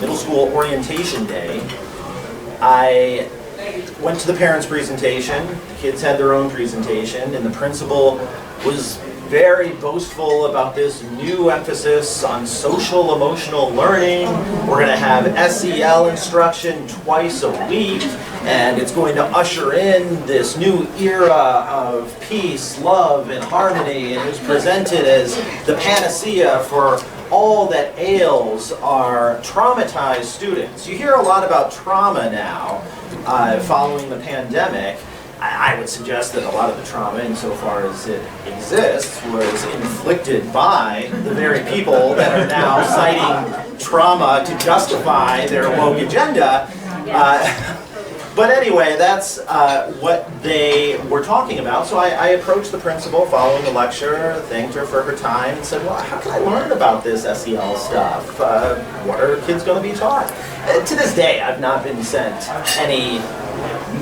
Middle school orientation day. I went to the parents' presentation, the kids had their own presentation, and the principal was very boastful about this new emphasis on social emotional learning. We're going to have SEL instruction twice a week, and it's going to usher in this new era of peace, love, and harmony. And it was presented as the panacea for all that ails our traumatized students. You hear a lot about trauma now following the pandemic. I would suggest that a lot of the trauma, insofar as it exists, was inflicted by the very people that are now citing trauma to justify their woke agenda. But anyway, that's what they were talking about. So I approached the principal following the lecture, thanked her for her time, and said, well, how can I learn about this SEL stuff? What are kids going to be taught? To this day, I've not been sent any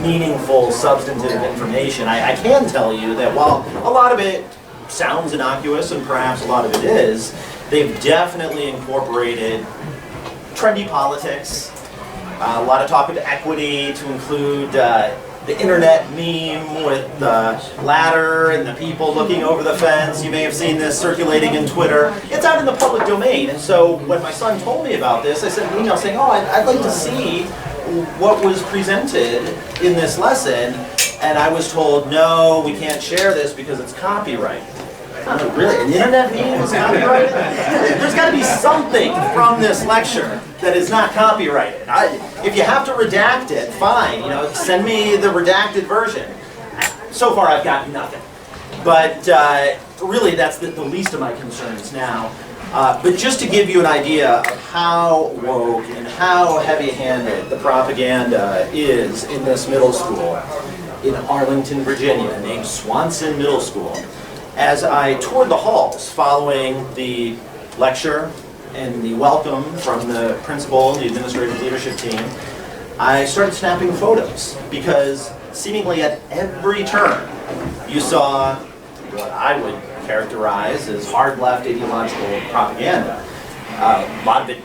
meaningful, substantive information. I can tell you that while a lot of it sounds innocuous, and perhaps a lot of it is, they've definitely incorporated trendy politics, a lot of talk of equity to include the internet meme with the ladder and the people looking over the fence. You may have seen this circulating in Twitter. It's out in the public domain. And so when my son told me about this, I sent an email saying, oh, I'd like to see what was presented in this lesson. And I was told, no, we can't share this because it's copyrighted. Oh, really? An internet meme is copyrighted? There's got to be something from this lecture that is not copyrighted. If you have to redact it, fine. You know, send me the redacted version. So far, I've gotten nothing. But really, that's the least of my concerns now. But just to give you an idea of how woke and how heavy-handed the propaganda is in this middle school in Arlington, Virginia, named Swanson Middle School. As I toured the halls following the lecture and the welcome from the principal and the administrative leadership team, I started snapping photos because seemingly at every turn you saw what I would characterize as hard left ideological propaganda. A lot of it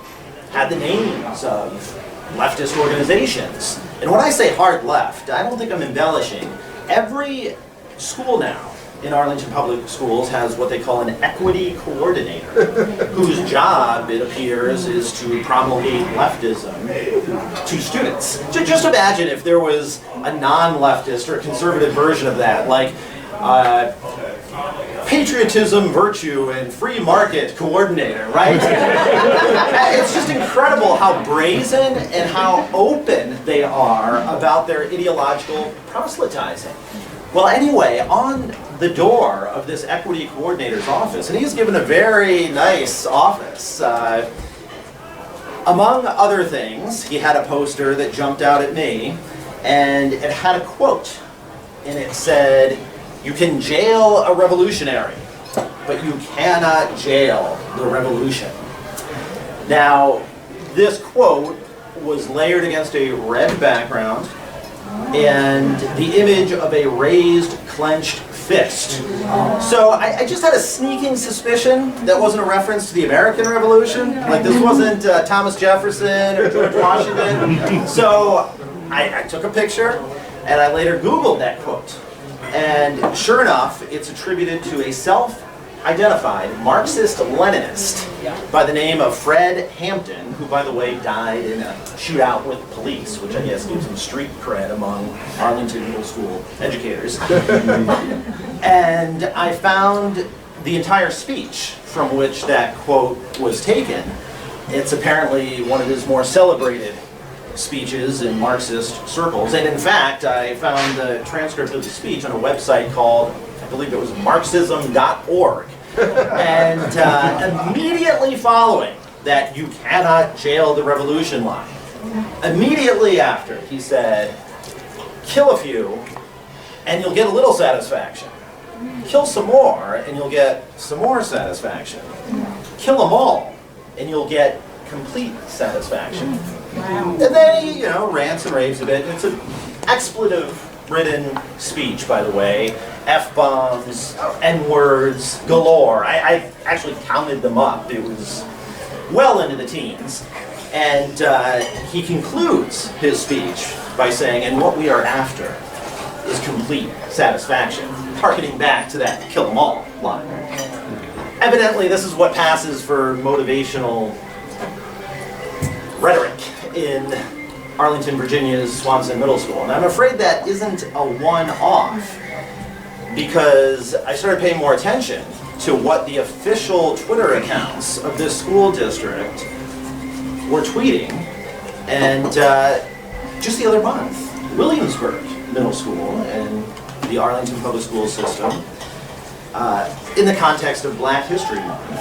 had the names of leftist organizations. And when I say hard left, I don't think I'm embellishing. Every school now in Arlington Public Schools has what they call an equity coordinator, whose job, it appears, is to promulgate leftism to students. Just imagine if there was a non-leftist or a conservative version of that, like patriotism, virtue, and free market coordinator, right? It's just incredible how brazen and how open they are about their ideological proselytizing. Well, anyway, on the door of this equity coordinator's office, and he's given a very nice office. Among other things, he had a poster that jumped out at me, and it had a quote, and it said, "You can jail a revolutionary, but you cannot jail the revolution." Now, this quote was layered against a red background, and the image of a raised, clenched fist. So I just had a sneaking suspicion that wasn't a reference to the American Revolution. Like this wasn't Thomas Jefferson or George Washington. So I took a picture, and I later Googled that quote. And sure enough, it's attributed to a self-identified Marxist-Leninist by the name of Fred Hampton, who, by the way, died in a shootout with police, which I guess gives him street cred among Arlington middle school educators. And I found the entire speech from which that quote was taken. It's apparently one of his more celebrated speeches in Marxist circles. And in fact, I found the transcript of the speech on a website called, I believe it was Marxism.org. And immediately following that "you cannot jail the revolution" line, immediately after he said, "Kill a few and you'll get a little satisfaction. Kill some more and you'll get some more satisfaction. Kill them all and you'll get complete satisfaction." And then he, rants and raves a bit. It's an expletive-ridden speech, by the way. F-bombs, N-words, galore. I actually counted them up. It was well into the teens. And he concludes his speech by saying, "And what we are after is complete satisfaction," harkening back to that "kill 'em all" line. Evidently, this is what passes for motivational rhetoric in Arlington, Virginia's Swanson Middle School. And I'm afraid that isn't a one-off, because I started paying more attention to what the official Twitter accounts of this school district were tweeting. And just the other month, Williamsburg Middle School and the Arlington Public School system, in the context of Black History Month,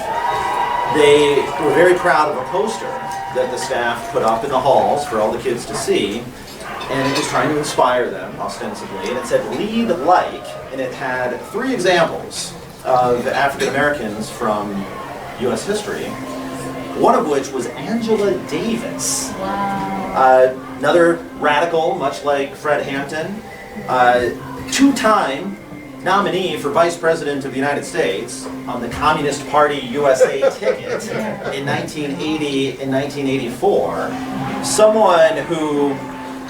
they were very proud of a poster that the staff put up in the halls for all the kids to see, and it was trying to inspire them, ostensibly, and it said "lead like," and it had 3 examples of African Americans from U.S. history, one of which was Angela Davis. Wow. Another radical, much like Fred Hampton, 2-time nominee for Vice President of the United States on the Communist Party USA ticket in 1980 and 1984, someone who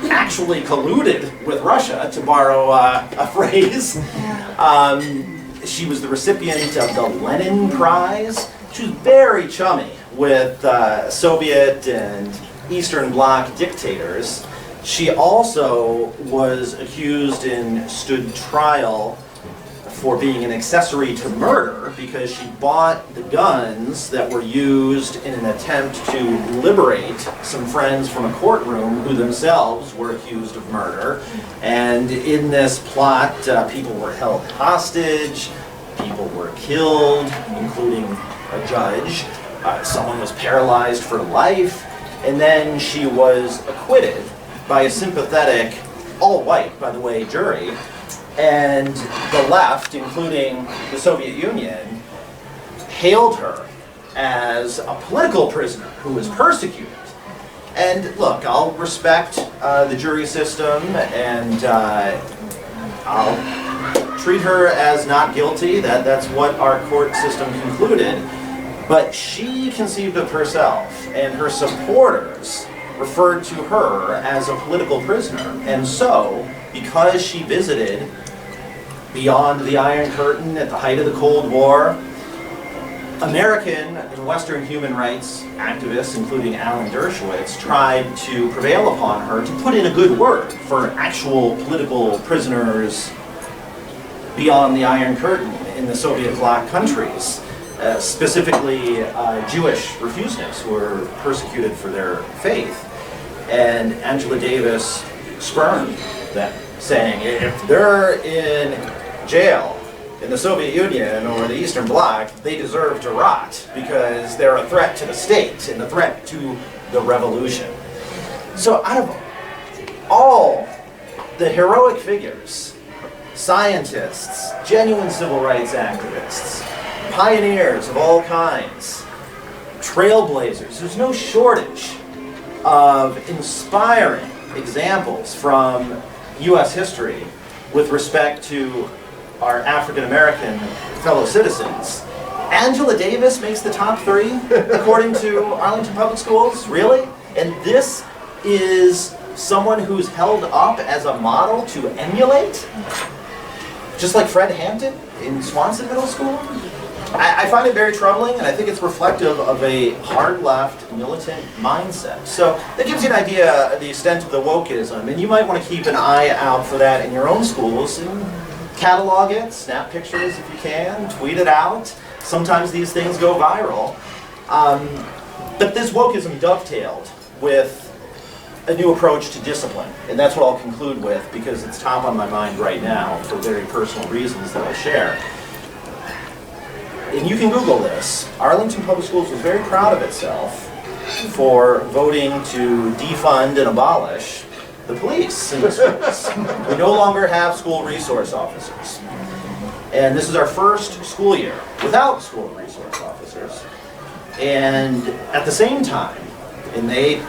actually colluded with Russia, to borrow a phrase. She was the recipient of the Lenin Prize. She was very chummy with Soviet and Eastern Bloc dictators. She also was accused and stood trial for being an accessory to murder because she bought the guns that were used in an attempt to liberate some friends from a courtroom who themselves were accused of murder. And in this plot, people were held hostage, people were killed, including a judge. Someone was paralyzed for life, and then she was acquitted by a sympathetic, all-white, by the way, jury. And the left, including the Soviet Union, hailed her as a political prisoner who was persecuted. And look, I'll respect the jury system, and I'll treat her as not guilty. That's what our court system concluded. But she conceived of herself, and her supporters referred to her as a political prisoner. And so, because she visited beyond the Iron Curtain at the height of the Cold War, American and Western human rights activists, including Alan Dershowitz, tried to prevail upon her to put in a good word for actual political prisoners beyond the Iron Curtain in the Soviet bloc countries, specifically Jewish refuseniks who were persecuted for their faith. And Angela Davis spurned them, saying, if they're in jail in the Soviet Union or the Eastern Bloc, they deserve to rot because they're a threat to the state and a threat to the revolution. So out of all the heroic figures, scientists, genuine civil rights activists, pioneers of all kinds, trailblazers, there's no shortage of inspiring examples from U.S. history with respect to our African-American fellow citizens. Angela Davis makes the top 3, according to Arlington Public Schools? Really? And this is someone who's held up as a model to emulate? Just like Fred Hampton in Swanson Middle School? I find it very troubling, and I think it's reflective of a hard-left, militant mindset. So that gives you an idea of the extent of the wokeism, and you might want to keep an eye out for that in your own schools. And catalog it, snap pictures if you can, tweet it out. Sometimes these things go viral. But this wokeism dovetailed with a new approach to discipline, and that's what I'll conclude with because it's top on my mind right now for very personal reasons that I'll share. And you can Google this. Arlington Public Schools was very proud of itself for voting to defund and abolish the police in the schools. We no longer have school resource officers. And this is our first school year without school resource officers. And at the same time, and they,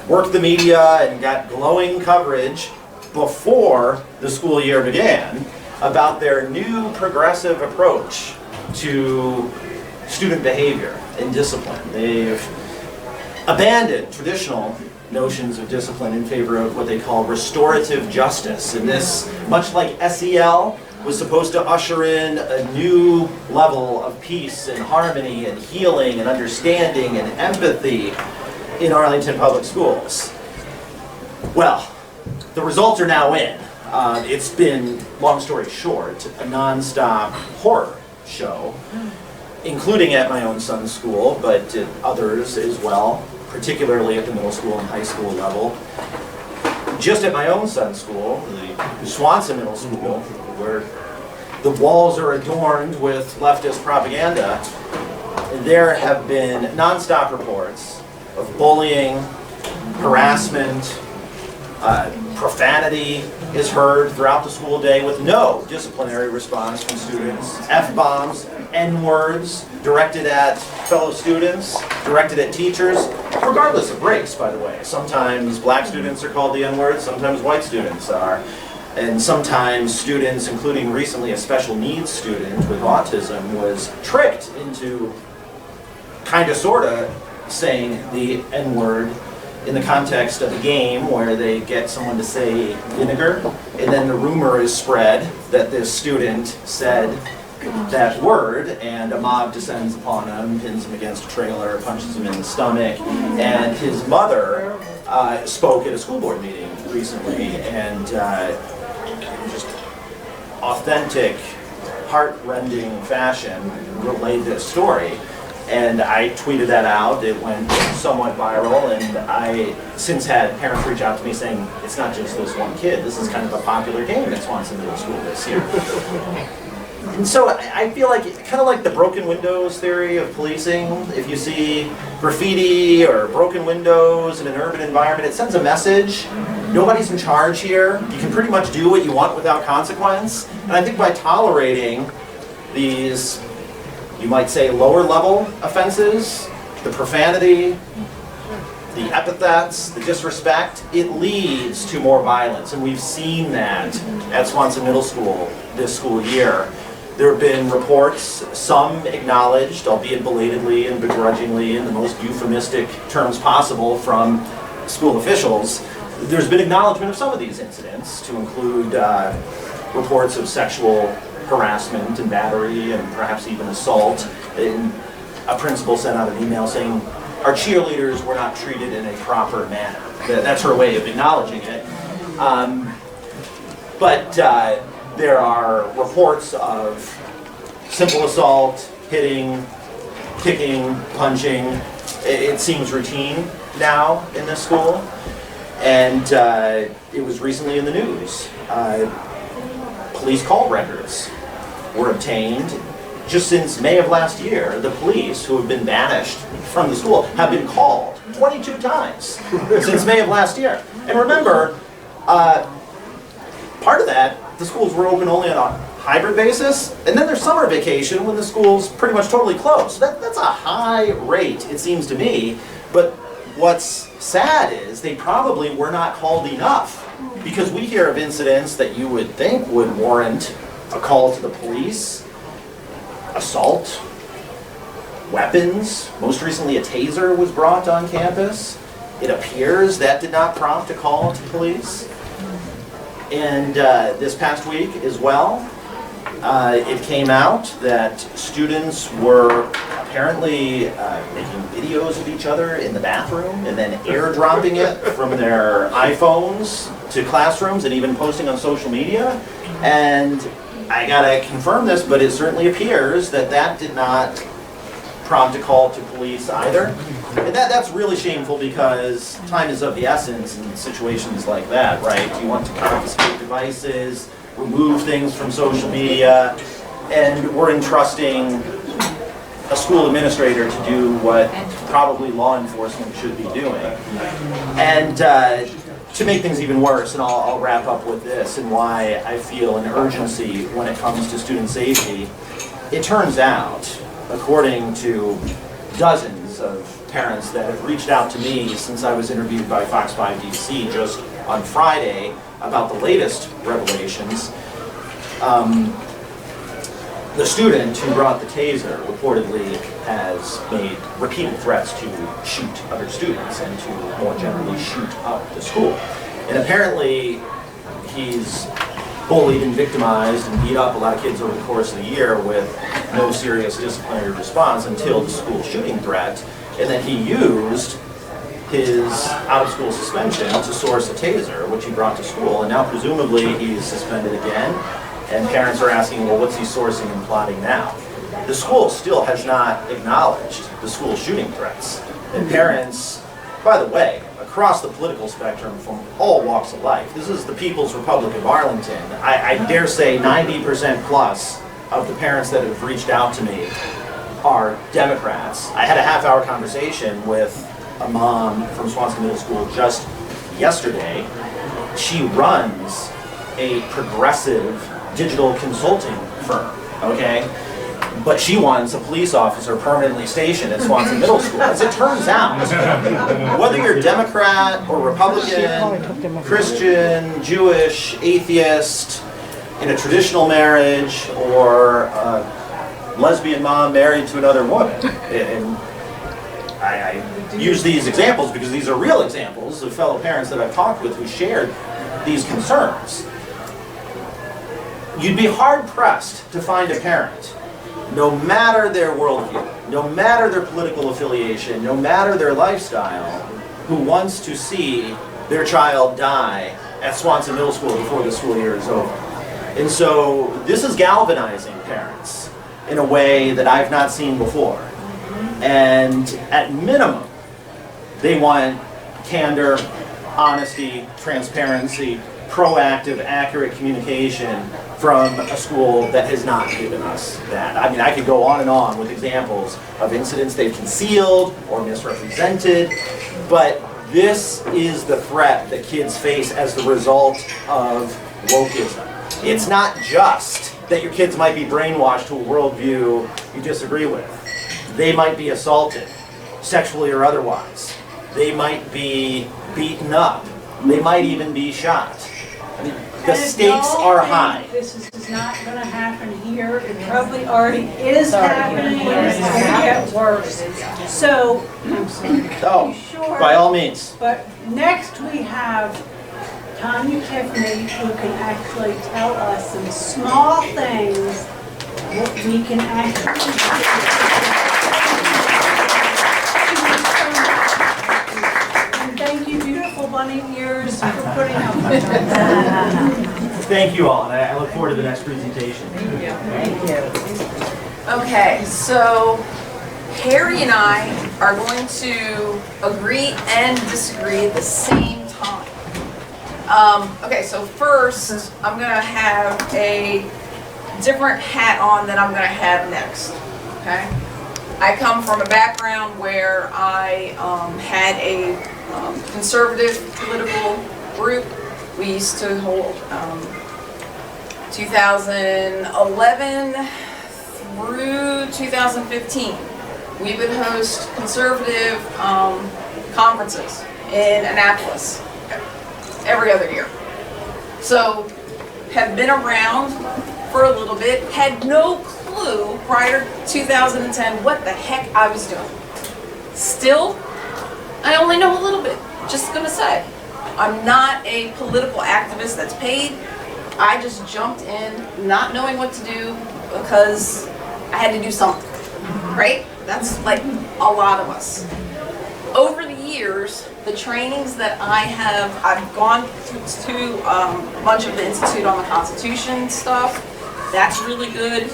worked the media and got glowing coverage before the school year began about their new progressive approach to student behavior and discipline. They've abandoned traditional notions of discipline in favor of what they call restorative justice. And this, much like SEL, was supposed to usher in a new level of peace and harmony and healing and understanding and empathy in Arlington Public Schools. Well, the results are now in. It's been, long story short, a non-stop horror show, including at my own son's school, but at others as well, particularly at the middle school and high school level. Just at my own son's school, the Swanson Middle School, where the walls are adorned with leftist propaganda, there have been non-stop reports of bullying, harassment, profanity is heard throughout the school day with no disciplinary response from students. F-bombs, N-words directed at fellow students, directed at teachers, regardless of race, by the way. Sometimes black students are called the N-word, sometimes white students are. And sometimes students, including recently a special needs student with autism, was tricked into kinda sorta saying the N-word in the context of a game where they get someone to say vinegar, and then the rumor is spread that this student said that word, and a mob descends upon him, pins him against a trailer, punches him in the stomach, and his mother spoke at a school board meeting recently, and just authentic, heart-rending fashion relayed this story. And I tweeted that out. It went somewhat viral, and I since had parents reach out to me saying, it's not just this one kid, this is kind of a popular game at Swanson Middle School this year. And so I feel like, kind of like the broken windows theory of policing, if you see graffiti or broken windows in an urban environment, it sends a message. Nobody's in charge here. You can pretty much do what you want without consequence. And I think by tolerating these, you might say, lower level offenses, the profanity, the epithets, the disrespect, it leads to more violence. And we've seen that at Swanson Middle School this school year. There have been reports, some acknowledged, albeit belatedly and begrudgingly in the most euphemistic terms possible from school officials. There's been acknowledgement of some of these incidents, to include reports of sexual harassment and battery and perhaps even assault. And a principal sent out an email saying, our cheerleaders were not treated in a proper manner. That's her way of acknowledging it. But there are reports of simple assault, hitting, kicking, punching. It seems routine now in this school. And it was recently in the news. Police call records were obtained. Just since May of last year, the police, who have been banished from the school, have been called 22 times since May of last year. And remember, part of that, the schools were open only on a hybrid basis, and then there's summer vacation when the school's pretty much totally closed. That's a high rate, it seems to me. But what's sad is they probably were not called enough, because we hear of incidents that you would think would warrant a call to the police. Assault, weapons, most recently a taser was brought on campus. It appears that did not prompt a call to police. And this past week as well, it came out that students were apparently making videos of each other in the bathroom and then airdropping it from their iPhones to classrooms and even posting on social media. And I gotta confirm this, but it certainly appears that that did not prompt a call to police either. And that's really shameful, because time is of the essence in situations like that, right? You want to confiscate devices, remove things from social media, and we're entrusting a school administrator to do what probably law enforcement should be doing. And to make things even worse, and I'll wrap up with this and why I feel an urgency when it comes to student safety. It turns out, according to dozens of parents that have reached out to me since I was interviewed by Fox 5 DC just on Friday about the latest revelations, the student who brought the taser reportedly has made repeated threats to shoot other students and to more generally shoot up the school. And apparently he's bullied and victimized and beat up a lot of kids over the course of the year with no serious disciplinary response until the school shooting threat. And then he used his out-of-school suspension to source a taser, which he brought to school. And now presumably he's suspended again. And parents are asking, well, what's he sourcing and plotting now? The school still has not acknowledged the school shooting threats. And parents, by the way, across the political spectrum from all walks of life, this is the People's Republic of Arlington. I dare say 90% plus of the parents that have reached out to me are Democrats. I had a half-hour conversation with a mom from Swanson Middle School just yesterday. She runs a progressive digital consulting firm, okay? But she wants a police officer permanently stationed at Swanson Middle School. As it turns out, whether you're Democrat or Republican, Christian, Jewish, atheist, in a traditional marriage, or a lesbian mom married to another woman, and I use these examples because these are real examples of fellow parents that I've talked with who shared these concerns. You'd be hard-pressed to find a parent, no matter their worldview, no matter their political affiliation, no matter their lifestyle, who wants to see their child die at Swanson Middle School before the school year is over. And so this is galvanizing parents in a way that I've not seen before. And at minimum, they want candor, honesty, transparency, proactive, accurate communication from a school that has not given us that. I mean, I could go on and on with examples of incidents they've concealed or misrepresented, but this is the threat that kids face as the result of wokeism. It's not just that your kids might be brainwashed to a worldview you disagree with. They might be assaulted, sexually or otherwise. They might be beaten up. They might even be shot. I mean, the And stakes don't are think high. This is not going to happen here. It probably already is already happening, here. and it's going to get worse. So, Oh, sure. by all means. But next we have Tanya Tiffany, who can actually tell us some small things that we can actually do. And thank you, beautiful bunny ears, for putting up with us. Thank you all, and I look forward to the next presentation. Thank you. Okay, so Harry and I are going to agree and disagree at the same time. Okay, so first, I'm gonna have a different hat on than I'm gonna have next, okay? I come from a background where I had a conservative political group. We used to hold 2011 through 2015. We would host conservative conferences in Annapolis every other year. So, have been around for a little bit, had no clue prior to 2010 what the heck I was doing. Still, I only know a little bit, just gonna say. I'm not a political activist that's paid. I just jumped in not knowing what to do because I had to do something, right? That's like a lot of us. Over the years, the trainings that I've gone to a bunch of the Institute on the Constitution stuff. That's really good.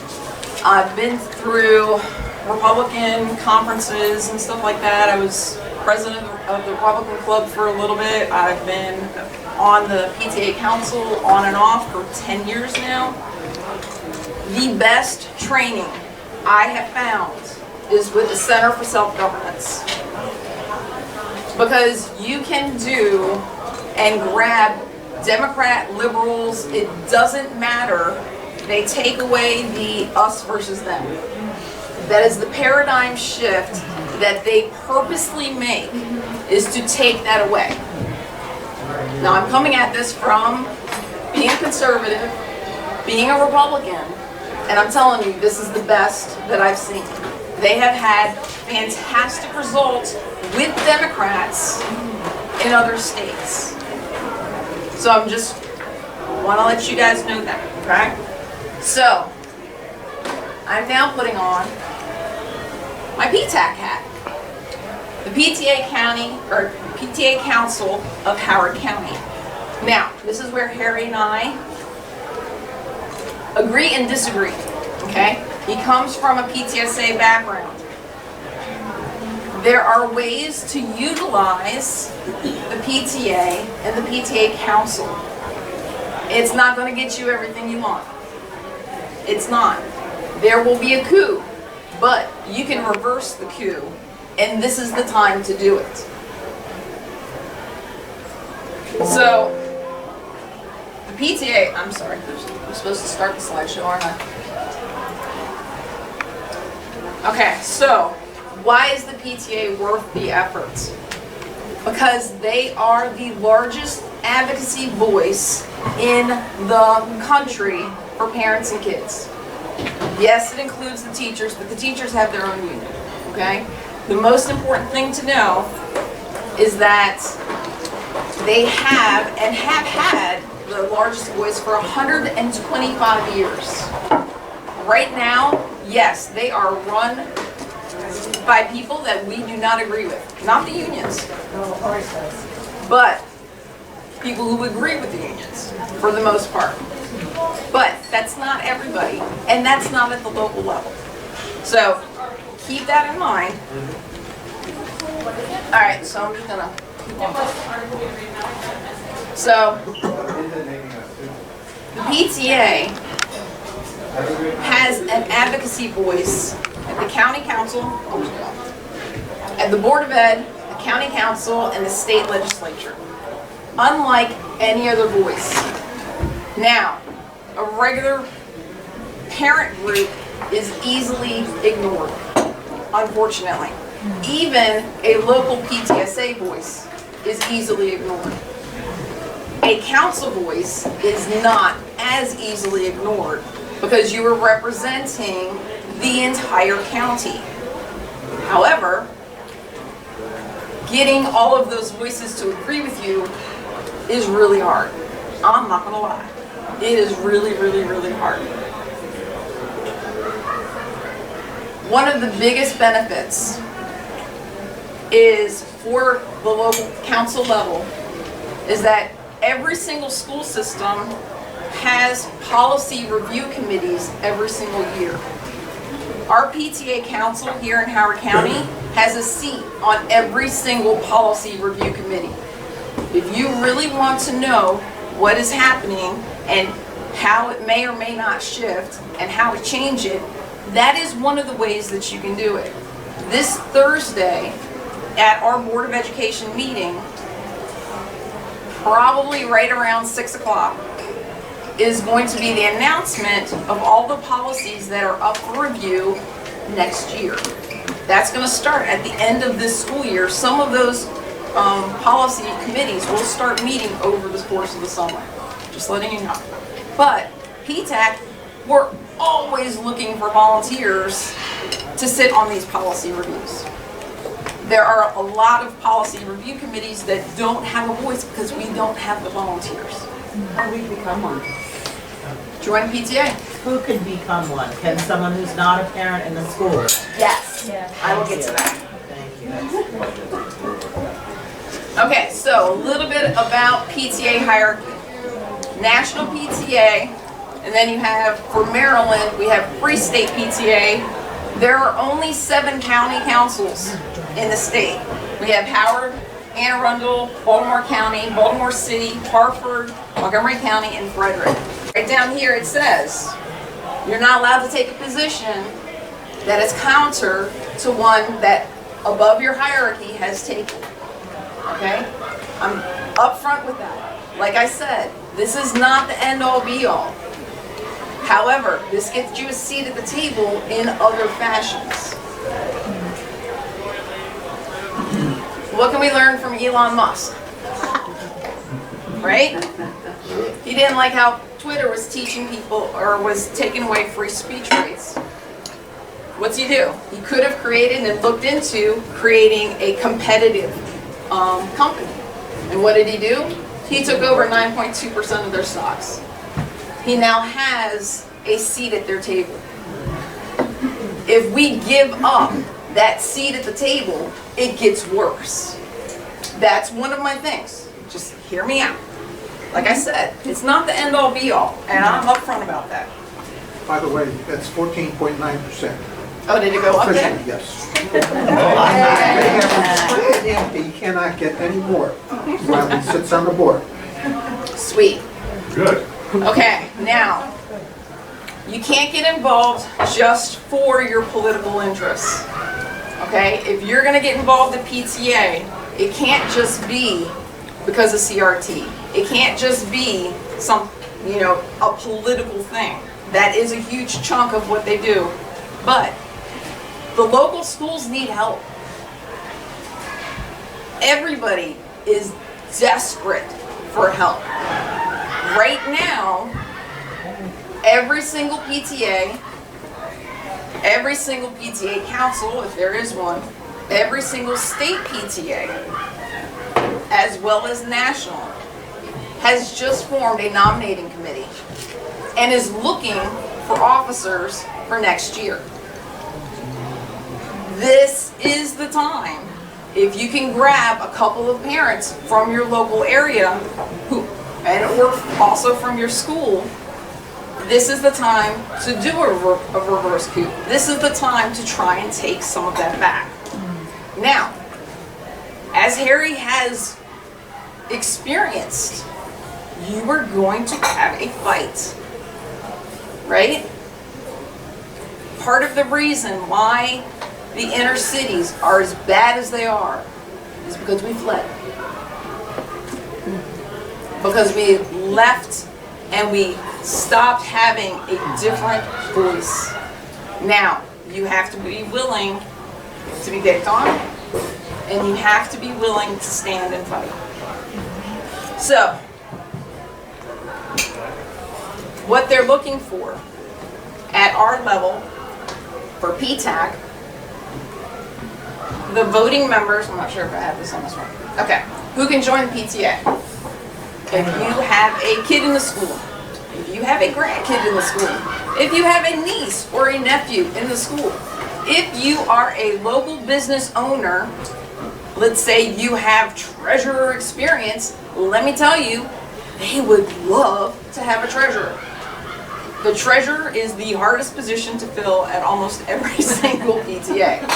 I've been through Republican conferences and stuff like that. I was president of the Republican Club for a little bit. I've been on the PTA Council on and off for 10 years now. The best training I have found is with the Center for Self-Governance. Because you can do and grab Democrat, liberals, it doesn't matter. They take away the us versus them. That is the paradigm shift that they purposely make, is to take that away. Now I'm coming at this from being a conservative, being a Republican, and I'm telling you, this is the best that I've seen. They have had fantastic results with Democrats in other states. So I'm just want to let you guys know that, okay? So, I'm now putting on my PTAC hat. The PTA Council of Howard County. Now, this is where Harry and I agree and disagree, okay? He comes from a PTSA background. There are ways to utilize the PTA and the PTA Council. It's not going to get you everything you want. It's not. There will be a coup, but you can reverse the coup, and this is the time to do it. So, the PTA, I'm sorry, I'm supposed to start the slideshow, aren't I? Okay, so, why is the PTA worth the efforts? Because they are the largest advocacy voice in the country for parents and kids. Yes, it includes the teachers, but the teachers have their own union, okay? The most important thing to know is that they have and have had the largest voice for 125 years. Right now, yes, they are run by people that we do not agree with. Not the unions, but people who agree with the unions, for the most part. But that's not everybody, and that's not at the local level. So keep that in mind. All right, so I'm just gonna keep on. So the PTA has an advocacy voice at the county council, at the board of ed, the county council, and the state legislature, unlike any other voice. Now, a regular parent group is easily ignored, unfortunately. Even a local PTSA voice is easily ignored. A council voice is not as easily ignored because you are representing the entire county. However, getting all of those voices to agree with you is really hard. I'm not gonna lie. It is really, really, really hard. One of the biggest benefits is for the local council level is that every single school system has policy review committees every single year. Our PTA council here in Howard County has a seat on every single policy review committee. If you really want to know what is happening and how it may or may not shift and how to change it, that is one of the ways that you can do it. This Thursday at our Board of Education meeting, probably right around 6 o'clock, is going to be the announcement of all the policies that are up for review next year. That's going to start at the end of this school year. Some of those policy committees will start meeting over the course of the summer. Just letting you know. But PTAC, we're always looking for volunteers to sit on these policy reviews. There are a lot of policy review committees that don't have a voice because we don't have the volunteers. How do we become one? Join PTA. Who can become one? Can someone who's not a parent in the school? Yes. Yeah. I will get to that. Thank you. Okay, so a little bit about PTA hierarchy. National PTA, and then you have, for Maryland, we have Free State PTA. There are only 7 county councils in the state. We have Howard, Anne Arundel, Baltimore County, Baltimore City, Hartford, Montgomery County, and Frederick. Right down here it says, you're not allowed to take a position that is counter to one that above your hierarchy has taken. Okay? I'm upfront with that. Like I said, this is not the end-all be-all. However, this gets you a seat at the table in other fashions. What can we learn from Elon Musk? Right? He didn't like how Twitter was teaching people or was taking away free speech rights. What's he do? He could have created and looked into creating a competitive company. And what did he do? He took over 9.2% of their stocks. He now has a seat at their table. If we give up that seat at the table, it gets worse. That's one of my things. Just hear me out. Like I said, it's not the end all be all, and I'm upfront about that. By the way, that's 14.9%. Oh, did it go up there? Yes. He cannot get any more while he sits on the board. Sweet. Good. Okay, now, you can't get involved just for your political interests. Okay, if you're going to get involved in PTA, it can't just be because of CRT. It can't just be some, a political thing. That is a huge chunk of what they do. But the local schools need help. Everybody is desperate for help. Right now, every single PTA council, if there is one, every single state PTA, as well as national, has just formed a nominating committee and is looking for officers for next year. This is the time. If you can grab a couple of parents from your local area or also from your school, this is the time to do a reverse coup. This is the time to try and take some of that back. Now, as Harry has experienced, you are going to have a fight, right? Part of the reason why the inner cities are as bad as they are is because we fled. Because we left and we stopped having a different voice. Now, you have to be willing to be picked on, and you have to be willing to stand and fight. So, what they're looking for at our level for PTAC, the voting members, I'm not sure if I have this on this one. Okay, who can join the PTA? If you have a kid in the school, if you have a grandkid in the school, if you have a niece or a nephew in the school, if you are a local business owner, let's say you have treasurer experience, let me tell you, they would love to have a treasurer. The treasurer is the hardest position to fill at almost every single PTA.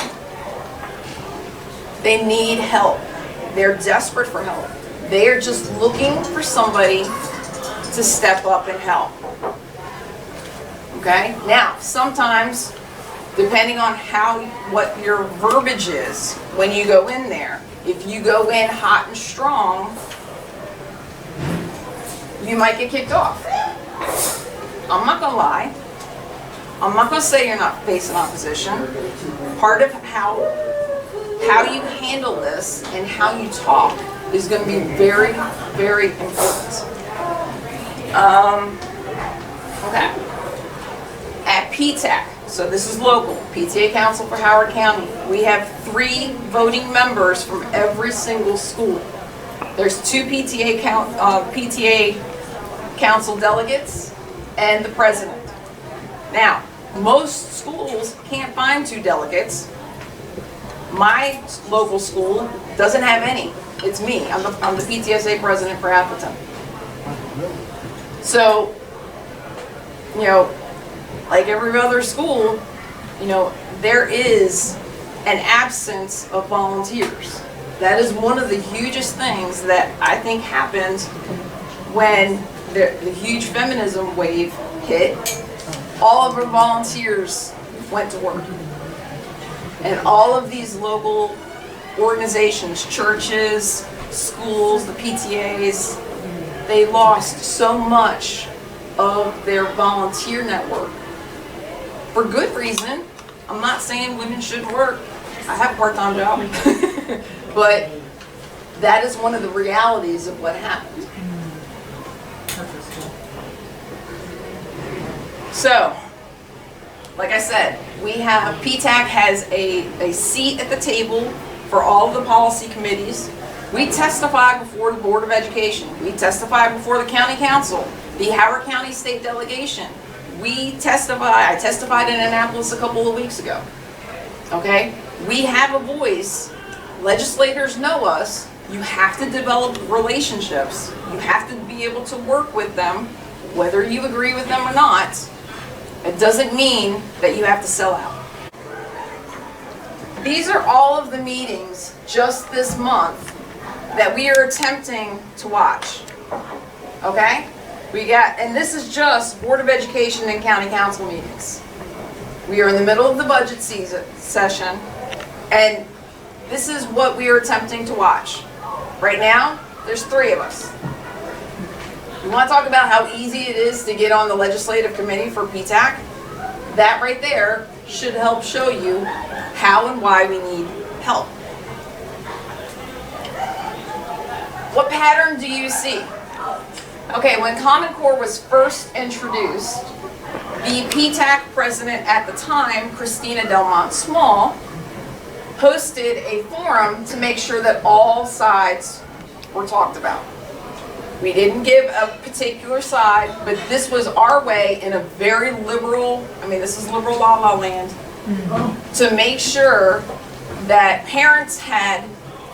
They need help. They're desperate for help. They are just looking for somebody to step up and help. Okay? Now, sometimes, depending on what your verbiage is when you go in there, if you go in hot and strong, you might get kicked off. I'm not gonna lie. I'm not gonna say you're not facing opposition. Part of how you handle this and how you talk is going to be very, very important. Okay. At PTAC, so this is local, PTA Council for Howard County, we have 3 voting members from every single school. There's 2 PTA Council delegates and the president. Now, most schools can't find 2 delegates. My local school doesn't have any. It's me. I'm the PTSA president for Appleton. So, you know, like every other school, you know, there is an absence of volunteers. That is one of the hugest things that I think happened when the huge feminism wave hit. All of our volunteers went to work. And all of these local organizations, churches, schools, the PTAs, they lost so much of their volunteer network. For good reason. I'm not saying women shouldn't work. I have a part-time job. But that is one of the realities of what happened. So, like I said, PTAC has a seat at the table for all of the policy committees. We testify before the Board of Education. We testify before the County Council, the Howard County State Delegation. I testified in Annapolis a couple of weeks ago. Okay? We have a voice. Legislators know us. You have to develop relationships. You have to be able to work with them, whether you agree with them or not. It doesn't mean that you have to sell out. These are all of the meetings just this month that we are attempting to watch. Okay? And this is just Board of Education and County Council meetings. We are in the middle of the budget session, and this is what we are attempting to watch. Right now, there's 3 of us. You want to talk about how easy it is to get on the legislative committee for PTAC? That right there should help show you how and why we need help. What pattern do you see? Okay, when Common Core was first introduced, the PTAC president at the time, Christina Delmont Small, hosted a forum to make sure that all sides were talked about. We didn't give a particular side, but this was our way in a very liberal, this is liberal la-la land, to make sure that parents had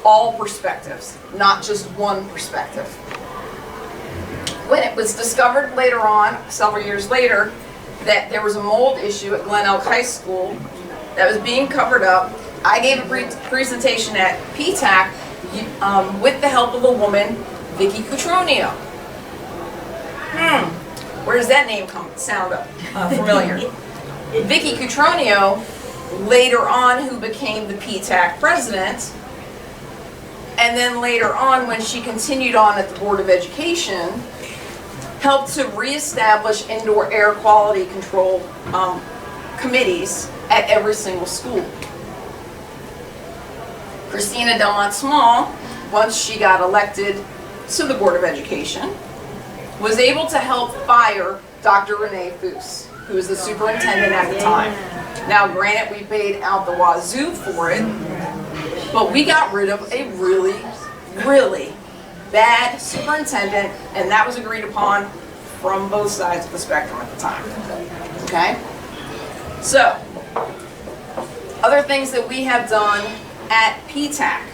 all perspectives, not just one perspective. When it was discovered later on, several years later, that there was a mold issue at Glen Elk High School that was being covered up, I gave a presentation at PTAC with the help of a woman, Vicki Cutronio. Where does that name sound familiar? Vicki Cutronio, later on who became the PTAC president, and then later on when she continued on at the Board of Education, helped to reestablish indoor air quality control committees at every single school. Christina Delmont Small, once she got elected to the Board of Education, was able to help fire Dr. Renee Foose, who was the superintendent at the time. Now, granted, we paid out the wazoo for it, but we got rid of a really, really bad superintendent, and that was agreed upon from both sides of the spectrum at the time. Okay? So, other things that we have done at PTAC.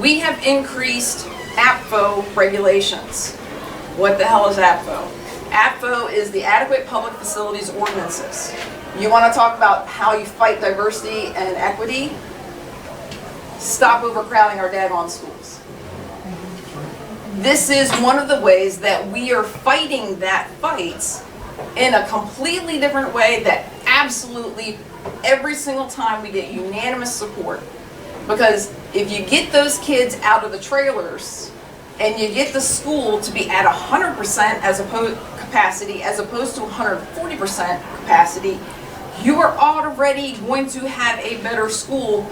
We have increased APFO regulations. What the hell is APFO? APFO is the Adequate Public Facilities Ordinances. You want to talk about how you fight diversity and equity? Stop overcrowding our daggone schools. This is one of the ways that we are fighting that fight in a completely different way that absolutely every single time we get unanimous support. Because if you get those kids out of the trailers and you get the school to be at 100% capacity as opposed to 140% capacity, you are already going to have a better school.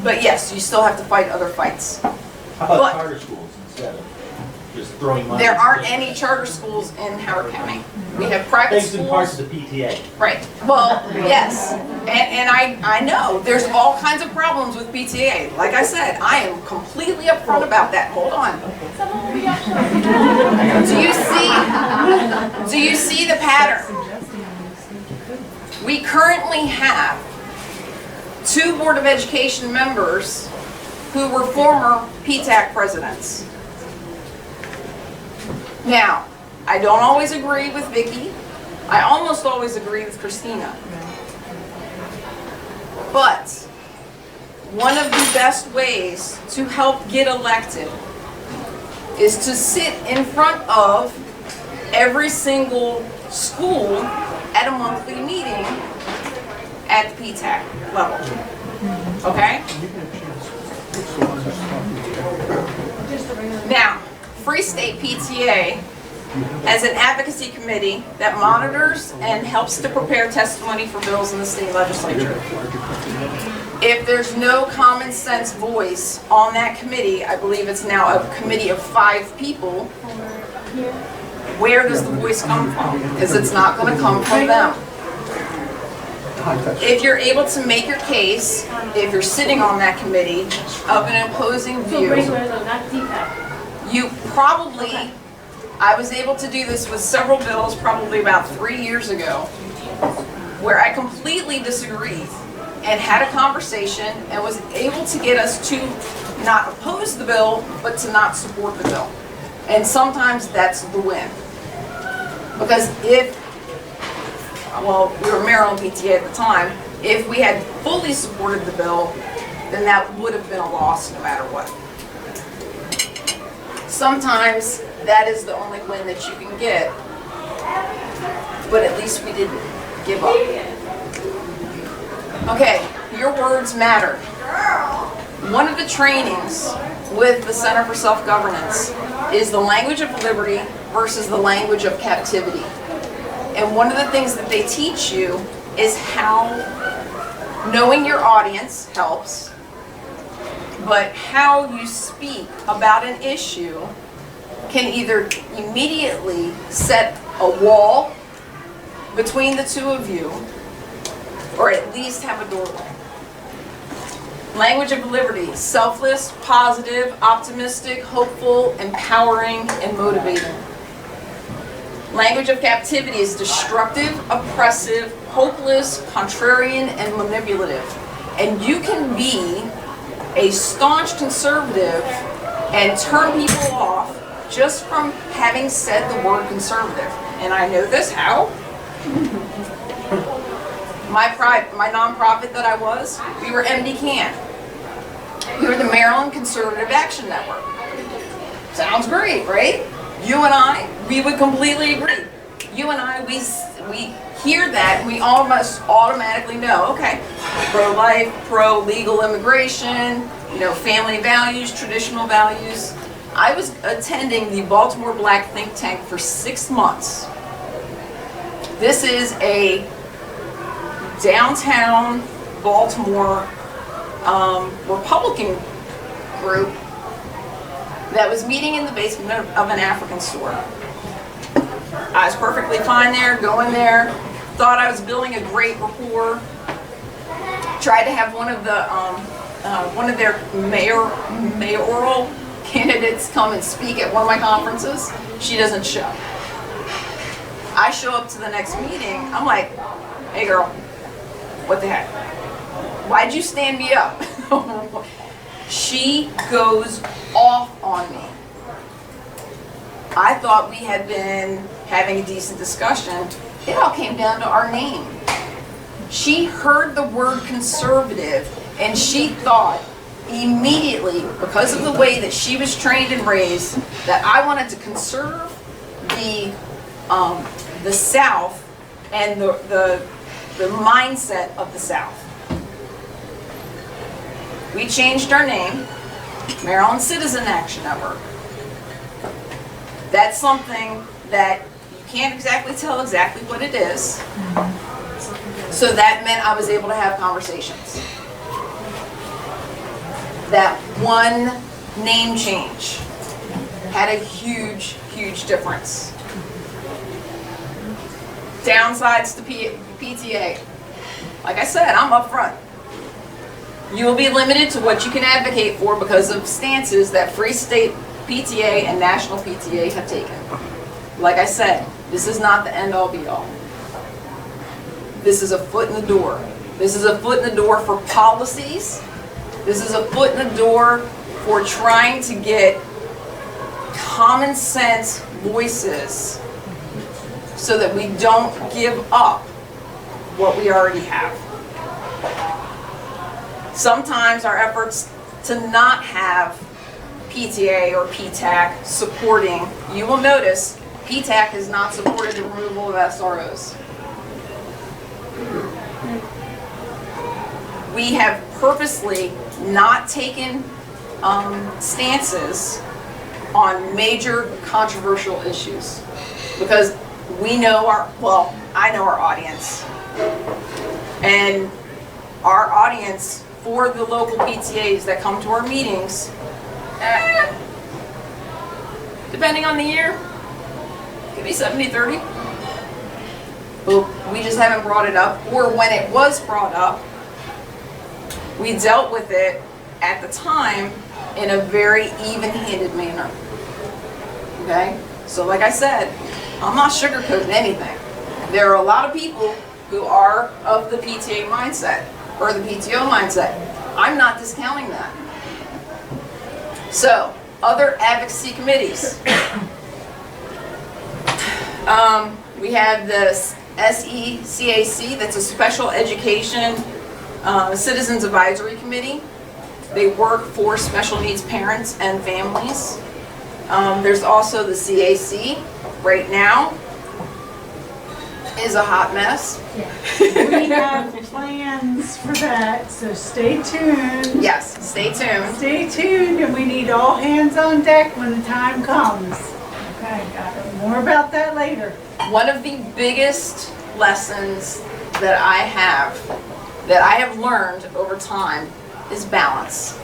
But yes, you still have to fight other fights. How about charter schools instead of just throwing money? There aren't any charter schools in Howard County. We have private Thanks schools. in parts of the PTA. Right. Well, yes. And I know there's all kinds of problems with PTA. Like I said, I am completely upfront about that. Hold on. Do you see the pattern? We currently have 2 Board of Education members who were former PTAC presidents. Now, I don't always agree with Vicki. I almost always agree with Christina. But one of the best ways to help get elected is to sit in front of every single school at a monthly meeting at the PTAC level. Okay? Now, Free State PTA as an advocacy committee that monitors and helps to prepare testimony for bills in the state legislature. If there's no common sense voice on that committee, I believe it's now a committee of 5 people, where does the voice come from? Because it's not going to come from them. If you're able to make your case, if you're sitting on that committee, of an opposing view, you probably, I was able to do this with several bills probably about 3 years ago, where I completely disagreed and had a conversation and was able to get us to not oppose the bill, but to not support the bill. And sometimes that's the win. Because if, well, we were Maryland PTA at the time, if we had fully supported the bill, then that would have been a loss no matter what. Sometimes that is the only win that you can get, but at least we didn't give up. Okay, your words matter. One of the trainings with the Center for Self-Governance is the language of liberty versus the language of captivity. And one of the things that they teach you is how knowing your audience helps, but how you speak about an issue can either immediately set a wall between the two of you, or at least have a doorway. Language of liberty: selfless, positive, optimistic, hopeful, empowering, and motivating. Language of captivity is destructive, oppressive, hopeless, contrarian, and manipulative. And you can be a staunch conservative and turn people off just from having said the word conservative. And I know this how. My nonprofit that I was, we were MD Can. We were the Maryland Conservative Action Network. Sounds great, right? You and I, we would completely agree. You and I, we hear that, and we almost automatically know, okay, pro-life, pro-legal immigration, family values, traditional values. I was attending the Baltimore Black think tank for 6 months. This is a downtown Baltimore Republican group that was meeting in the basement of an African store. I was perfectly fine there, going there, thought I was building a great rapport, tried to have one of their mayoral candidates come and speak at one of my conferences. She doesn't show. I show up to the next meeting, I'm like, hey girl, what the heck? Why'd you stand me up? She goes off on me. I thought we had been having a decent discussion. It all came down to our name. She heard the word conservative and she thought immediately, because of the way that she was trained and raised, that I wanted to conserve the South and the mindset of the South. We changed our name, Maryland Citizen Action Network. That's something that you can't exactly tell exactly what it is. So that meant I was able to have conversations. That one name change had a huge, huge difference. Downsides to PTA. Like I said, I'm upfront. You will be limited to what you can advocate for because of stances that Free State PTA and National PTA have taken. Like I said, this is not the end-all be-all. This is a foot in the door. This is a foot in the door for policies. This is a foot in the door for trying to get common sense voices so that we don't give up what we already have. Sometimes our efforts to not have PTA or PTAC supporting, you will notice PTAC has not supported the removal of SROs. We have purposely not taken stances on major controversial issues because we know I know our audience. And our audience for the local PTAs that come to our meetings, depending on the year, could be 70-30. But we just haven't brought it up. Or when it was brought up, we dealt with it at the time in a very even-handed manner. Okay? So like I said, I'm not sugarcoating anything. There are a lot of people who are of the PTA mindset or the PTO mindset. I'm not discounting that. So, other advocacy committees. We have the SECAC, that's a Special Education Citizens Advisory Committee. They work for special needs parents and families. There's also the CAC. Right now is a hot mess. We have plans for that, so stay tuned. Yes, stay tuned. Stay tuned, and we need all hands on deck when the time comes. Okay, got it. More about that later. One of the biggest lessons that I have learned over time is balance.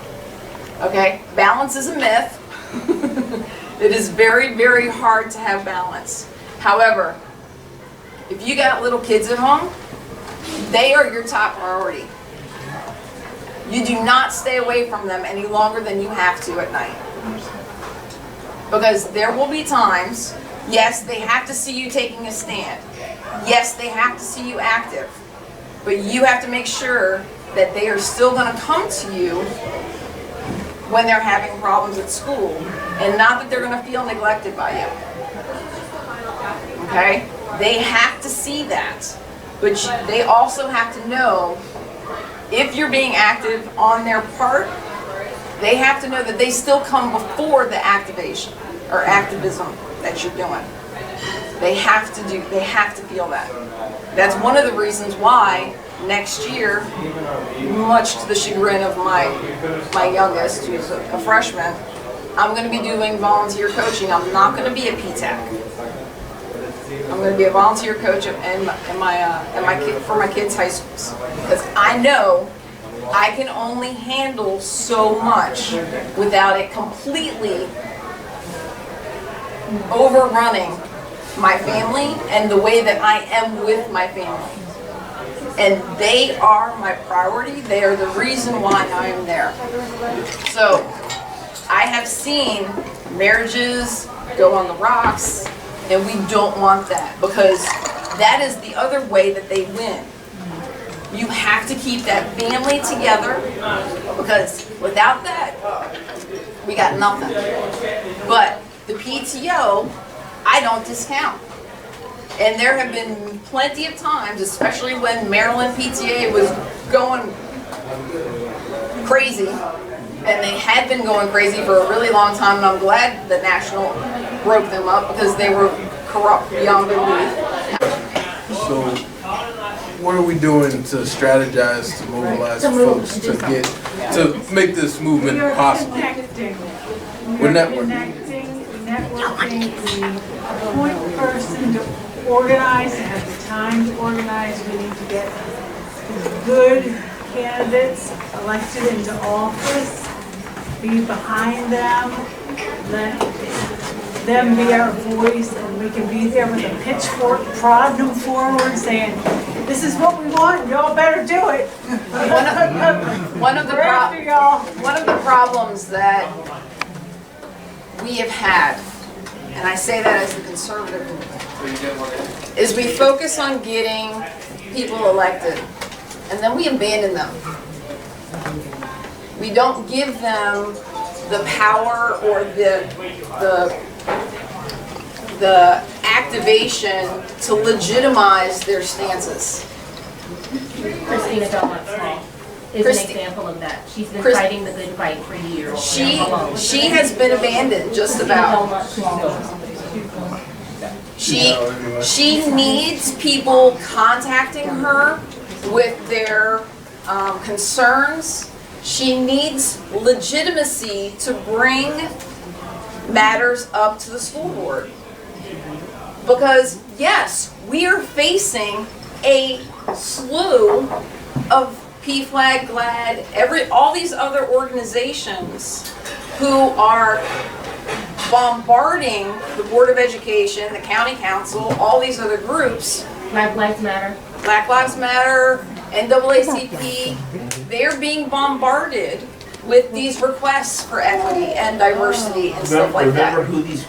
Okay? Balance is a myth. It is very, very hard to have balance. However, if you got little kids at home, they are your top priority. You do not stay away from them any longer than you have to at night. Because there will be times, yes, they have to see you taking a stand. Yes, they have to see you active. But you have to make sure that they are still going to come to you when they're having problems at school, and not that they're going to feel neglected by you. Okay? They have to see that. But they also have to know if you're being active on their part, they have to know that they still come before the activation or activism that you're doing. They have to feel that. That's one of the reasons why next year, much to the chagrin of my youngest, who's a freshman, I'm going to be doing volunteer coaching. I'm not going to be a PTAC. I'm going to be a volunteer coach for my kids' high schools, because I know I can only handle so much without it completely overrunning my family and the way that I am with my family. And they are my priority. They are the reason why I am there. So I have seen marriages go on the rocks, and we don't want that, because that is the other way that they win. You have to keep that family together, because without that, we got nothing. But the PTO, I don't discount. And there have been plenty of times, especially when Maryland PTA was going crazy, and they had been going crazy for a really long time, and I'm glad that National broke them up because they were corrupt beyond belief. So, what are we doing to strategize, to mobilize folks, to make this movement possible? We're networking. We appoint a person to organize, and have the time to organize. We need to get good candidates elected into office, be behind them, let them be our voice, and we can be there with a pitchfork, prod them forward, saying, this is what we want, y'all better do it. One of the problems that we have had, and I say that as a conservative, is we focus on getting people elected, and then we abandon them. We don't give them the power or the activation to legitimize their stances. Christina Belmont Small is an example of that. She's been fighting the good fight for years. She has been abandoned, just about. She needs people contacting her with their concerns. She needs legitimacy to bring matters up to the school board. Because yes, we are facing a slew of PFLAG, GLAD, all these other organizations who are bombarding the Board of Education, the County Council, all these other groups. Black Lives Matter. Black Lives Matter, NAACP, they're being bombarded with these requests for equity and diversity and stuff like that. Remember who these